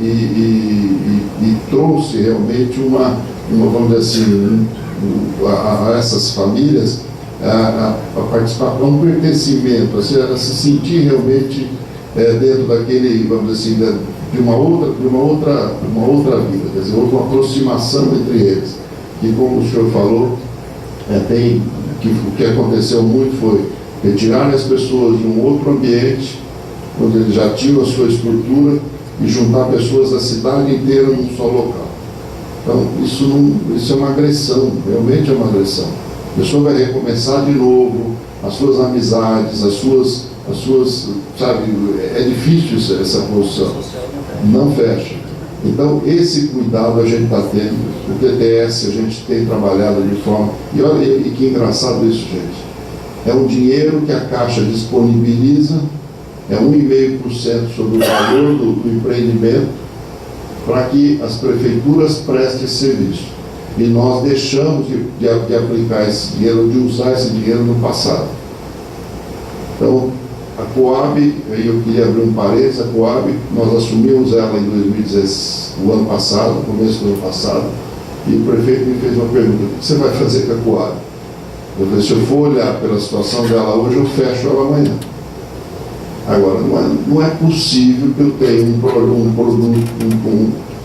e trouxe realmente vamos dizer assim, a essas famílias a participar, um pertencimento, a se sentir realmente dentro daquele, vamos dizer assim, de uma outra vida, quer dizer, uma aproximação entre eles. E como o senhor falou, o que aconteceu muito foi retirar as pessoas de um outro ambiente, onde eles já tinham a sua estrutura, e juntar pessoas da cidade inteira num só local. Então, isso é uma agressão, realmente é uma agressão. A pessoa vai recomeçar de novo as suas amizades, as suas, sabe, é difícil essa posição. Não fecha. Então, esse cuidado a gente está tendo. O TTS a gente tem trabalhado de forma... E olha, e que engraçado isso, gente. É um dinheiro que a Caixa disponibiliza, é 1,5% sobre o valor do empreendimento, para que as prefeituras prestem serviço. E nós deixamos de aplicar esse dinheiro, de usar esse dinheiro no passado. Então, a Coab, aí eu queria abrir um parênteses, a Coab, nós assumimos ela em 2016, o ano passado, no começo do ano passado, e o prefeito me fez uma pergunta: o que você vai fazer com a Coab? Eu falei: se eu for olhar pela situação dela hoje, eu fecho ela amanhã. Agora, não é possível que eu tenha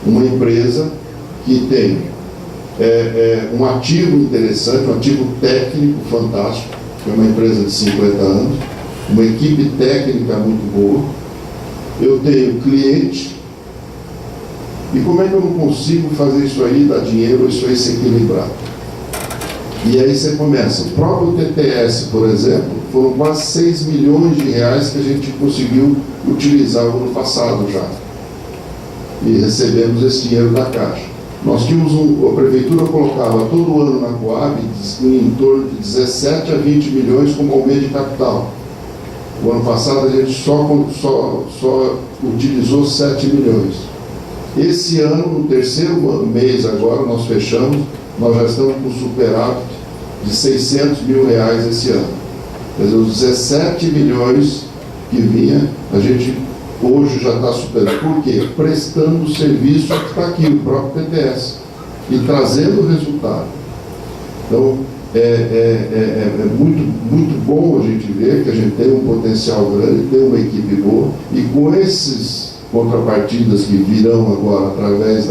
uma empresa que tem um ativo interessante, um ativo técnico fantástico, que é uma empresa de 50 anos, uma equipe técnica muito boa, eu tenho cliente, e como é que eu não consigo fazer isso aí, dar dinheiro, isso aí se equilibrar? E aí você começa. O próprio TTS, por exemplo, foram quase 6 milhões de reais que a gente conseguiu utilizar no ano passado já. E recebemos esse dinheiro da Caixa. Nós tínhamos a Prefeitura colocava todo ano na Coab em torno de 17 a 20 milhões como aumento de capital. O ano passado a gente só utilizou 7 milhões. Esse ano, no terceiro mês agora, nós fechamos, nós já estamos com superávit de 600 mil reais esse ano. Quer dizer, os 17 milhões que vinha, a gente hoje já está superando. Por quê? Prestando o serviço que está aqui, o próprio TTS, e trazendo o resultado. Então, é muito bom a gente ver que a gente tem um potencial grande, tem uma equipe boa, e com esses contrapartidas que virão agora através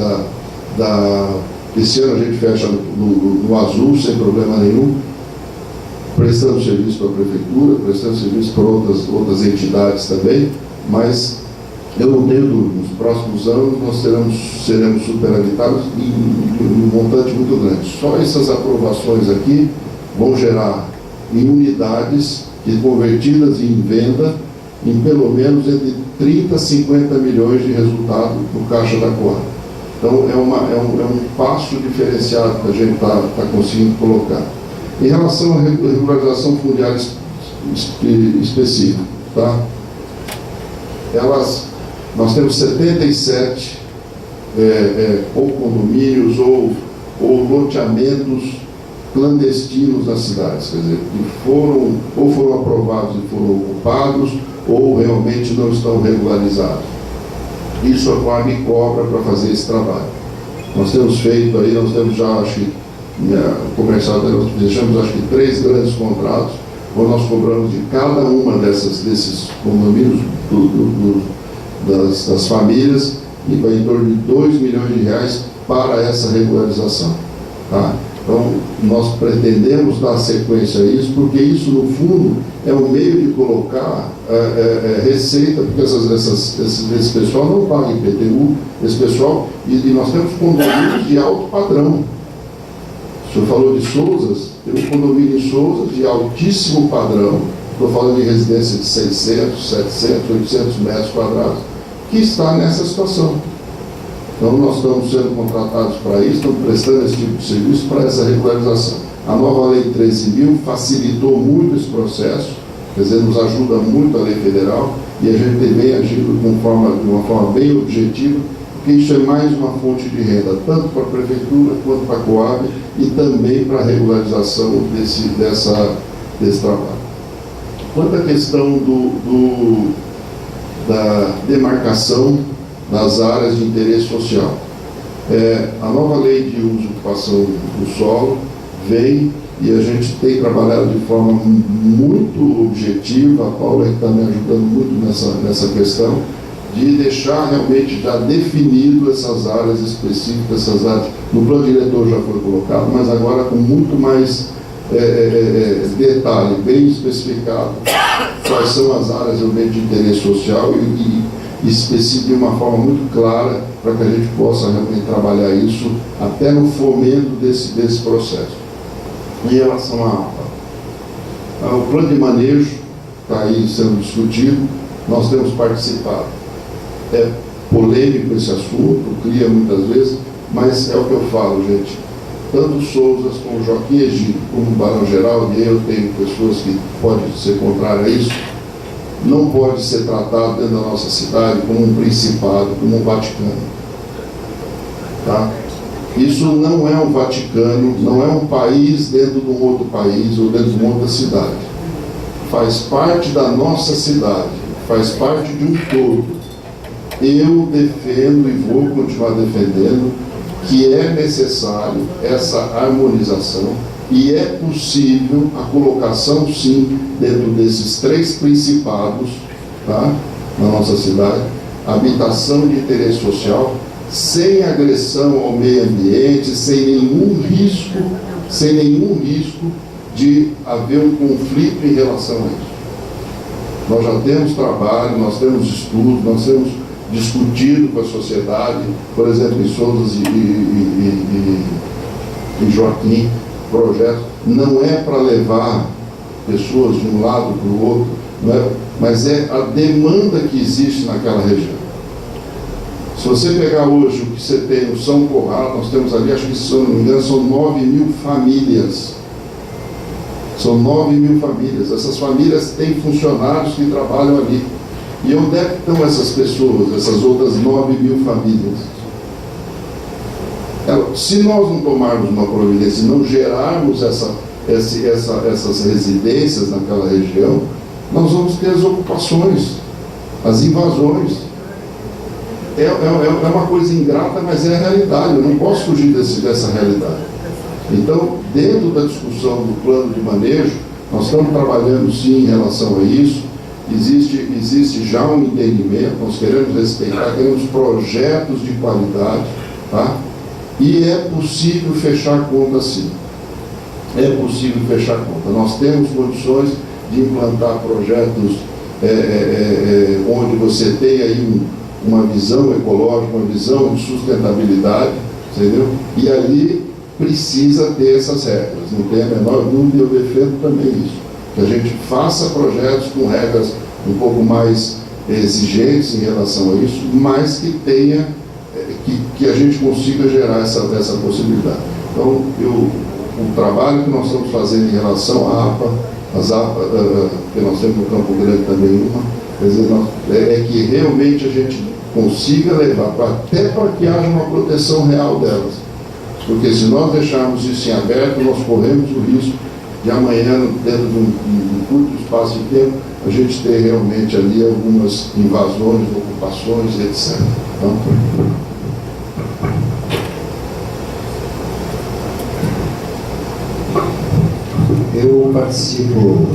esse ano a gente fecha no azul, sem problema nenhum, prestando serviço para a Prefeitura, prestando serviço para outras entidades também, mas eu não tenho dúvida, nos próximos anos nós seremos superavitados em um montante muito grande. Só essas aprovações aqui vão gerar em unidades que, convertidas em venda, em pelo menos entre 30 a 50 milhões de resultado no caixa da Coab. Então, é um passo diferenciado que a gente está conseguindo colocar. Em relação à regularização fundiária específica, tá? Nós temos 77 ou condomínios ou loteamentos clandestinos nas cidades, quer dizer, que foram aprovados e foram ocupados, ou realmente não estão regularizados. Isso a Coab cobra para fazer esse trabalho. Nós temos feito aí, nós temos já, acho que, comercial, nós fechamos acho que 3 grandes contratos, onde nós cobramos de cada uma desses condomínios das famílias, e vai em torno de 2 milhões de reais para essa regularização. Tá? Então, nós pretendemos dar sequência a isso, porque isso, no fundo, é um meio de colocar receita, porque esse pessoal não paga IPTU, esse pessoal, e nós temos condomínios de alto padrão. O senhor falou de Souzas, tem um condomínio em Souzas de altíssimo padrão, estou falando de residência de 600, 700, 800 metros quadrados, que está nessa situação. Então, nós estamos sendo contratados para isso, estamos prestando esse tipo de serviço para essa regularização. A nova Lei 13.000 facilitou muito esse processo, quer dizer, nos ajuda muito a Lei Federal, e a gente vem agindo de uma forma bem objetiva, porque isso é mais uma fonte de renda, tanto para a Prefeitura quanto para a Coab e também para a regularização desse trabalho. Quanto à questão da demarcação das áreas de interesse social, a nova lei de uso e ocupação do solo vem e a gente tem trabalhado de forma muito objetiva. A Paula está me ajudando muito nessa questão, de deixar realmente já definido essas áreas específicas, essas áreas, no plano diretor já foi colocado, mas agora com muito mais detalhe, bem especificado, quais são as áreas realmente de interesse social e específico de uma forma muito clara, para que a gente possa realmente trabalhar isso até no fomento desse processo. Em relação ao plano de manejo, está aí sendo discutido, nós temos participado. É polêmico esse assunto, cria muitas vezes, mas é o que eu falo, gente. Tanto Souzas como Joaquim Egídio, como Barão Geraldo, e eu tenho pessoas que podem ser contrárias a isso, não pode ser tratado dentro da nossa cidade como um principado, como um Vaticano. Tá? Isso não é um Vaticano, não é um país dentro de um outro país ou dentro de uma outra cidade. Faz parte da nossa cidade, faz parte de um todo. Eu defendo e vou continuar defendendo que é necessário essa harmonização e é possível a colocação, sim, dentro desses 3 principados, tá, na nossa cidade, habitação de interesse social, sem agressão ao meio ambiente, sem nenhum risco de haver um conflito em relação a isso. Nós já temos trabalho, nós temos estudos, nós temos discutido com a sociedade, por exemplo, em Souzas e Joaquim, projeto não é para levar pessoas de um lado para o outro, mas é a demanda que existe naquela região. Se você pegar hoje o que você tem no São Conrado, nós temos ali, acho que, se eu não me engano, são 9.000 famílias. São 9.000 famílias. Essas famílias têm funcionários que trabalham ali. E onde é que estão essas pessoas, essas outras 9.000 famílias? Se nós não tomarmos uma providência e não gerarmos essas residências naquela região, nós vamos ter as ocupações, as invasões. É uma coisa ingrata, mas é a realidade. Eu não posso fugir dessa realidade. Então, dentro da discussão do plano de manejo, nós estamos trabalhando sim em relação a isso. Existe já um entendimento, nós queremos respeitar, queremos projetos de qualidade, tá? E é possível fechar conta sim. É possível fechar conta. Nós temos condições de implantar projetos onde você tem aí uma visão ecológica, uma visão de sustentabilidade, entendeu? E ali precisa ter essas regras, não tem a menor dúvida, eu defendo também isso. Que a gente faça projetos com regras um pouco mais exigentes em relação a isso, mas que tenha, que a gente consiga gerar essa possibilidade. Então, o trabalho que nós estamos fazendo em relação à APA, as APA, que nós temos no Campo Grande também uma, quer dizer, é que realmente a gente consiga levar, até para que haja uma proteção real delas. Porque se nós deixarmos isso em aberto, nós corremos o risco de amanhã, dentro de um curto espaço de tempo, a gente ter realmente ali algumas invasões, ocupações, etc. Então, eu participo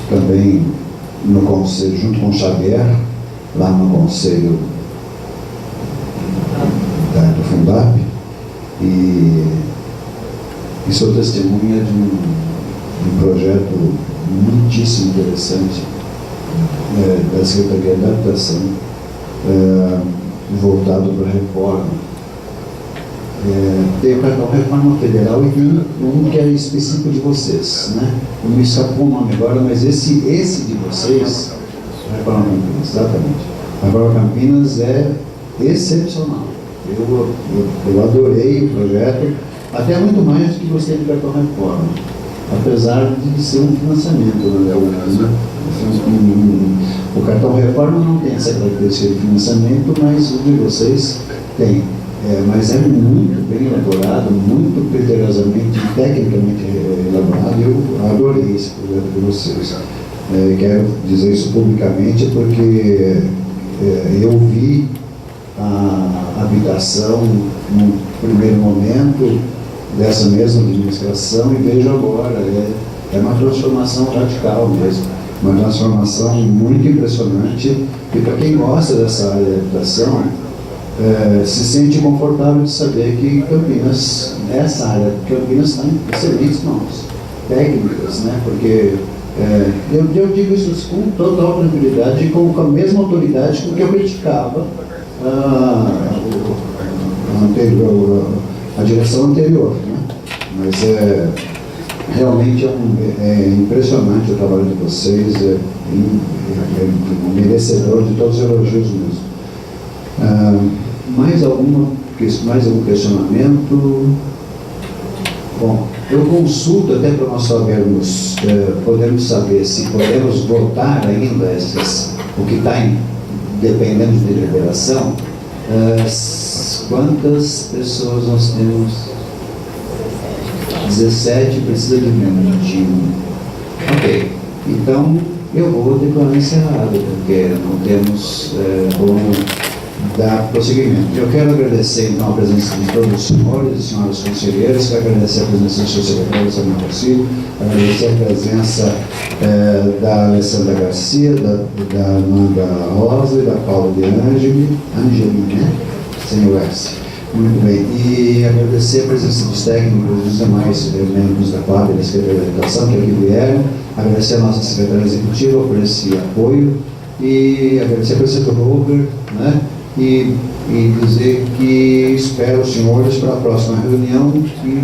também no conselho, junto com o Xavier, lá no conselho do Fundap, e sou testemunha de um projeto muitíssimo interessante da Secretaria da Habitação, voltado para a reforma. Tem o cartão Reforma Federal e tem um que é específico de vocês, né? Não me escapou o nome agora, mas esse de vocês, Reforma Campinas, exatamente. A Reforma Campinas é excepcional. Eu adorei o projeto, até muito mais do que gostei do cartão Reforma, apesar de ser um financiamento, né? O cartão reforma não tem essa característica de financiamento, mas o de vocês tem. Mas é muito bem elaborado, muito criteriosamente, tecnicamente elaborado. Eu adorei esse projeto de vocês. Quero dizer isso publicamente porque eu vi a habitação no primeiro momento dessa mesma administração e vejo agora, é uma transformação radical mesmo, uma transformação muito impressionante, e para quem gosta dessa área de habitação, se sente confortável de saber que Campinas, essa área de Campinas está em excelentes mãos técnicas, né? Porque eu digo isso com total tranquilidade e com a mesma autoridade com que eu criticava a direção anterior, né? Mas realmente é impressionante o trabalho de vocês, é merecedor de todos os elogios mesmo. Mais algum questionamento? Bom, eu consulto até para nós sabermos, podemos saber se podemos votar ainda o que está dependendo de deliberação. Quantas pessoas nós temos? 17, precisa de menos, 21. Ok, então eu vou declarar encerrado, porque não temos como dar prosseguimento. Eu quero agradecer então a presença de todos os senhores e senhoras conselheiros, quero agradecer a presença do seu secretário, Samuel Rossio, agradecer a presença da Alessandra Garcia, da Amanda Rosa e da Paula de Angelina, né? Sem o S. Muito bem. E agradecer a presença dos técnicos, dos demais membros da quadra e da Secretaria da Educação que aqui vieram, agradecer a nossa secretária executiva por esse apoio e agradecer a presença do Robert, né? E dizer que espero os senhores para a próxima reunião, que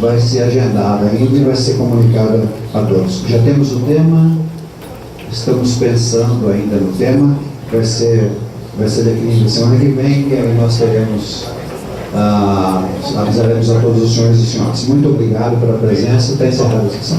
vai ser agendada ainda e vai ser comunicada a todos. Já temos o tema, estamos pensando ainda no tema, vai ser definido semana que vem, e aí nós teremos, avisaremos a todos os senhores e senhoras. Muito obrigado pela presença, está encerrada a sessão.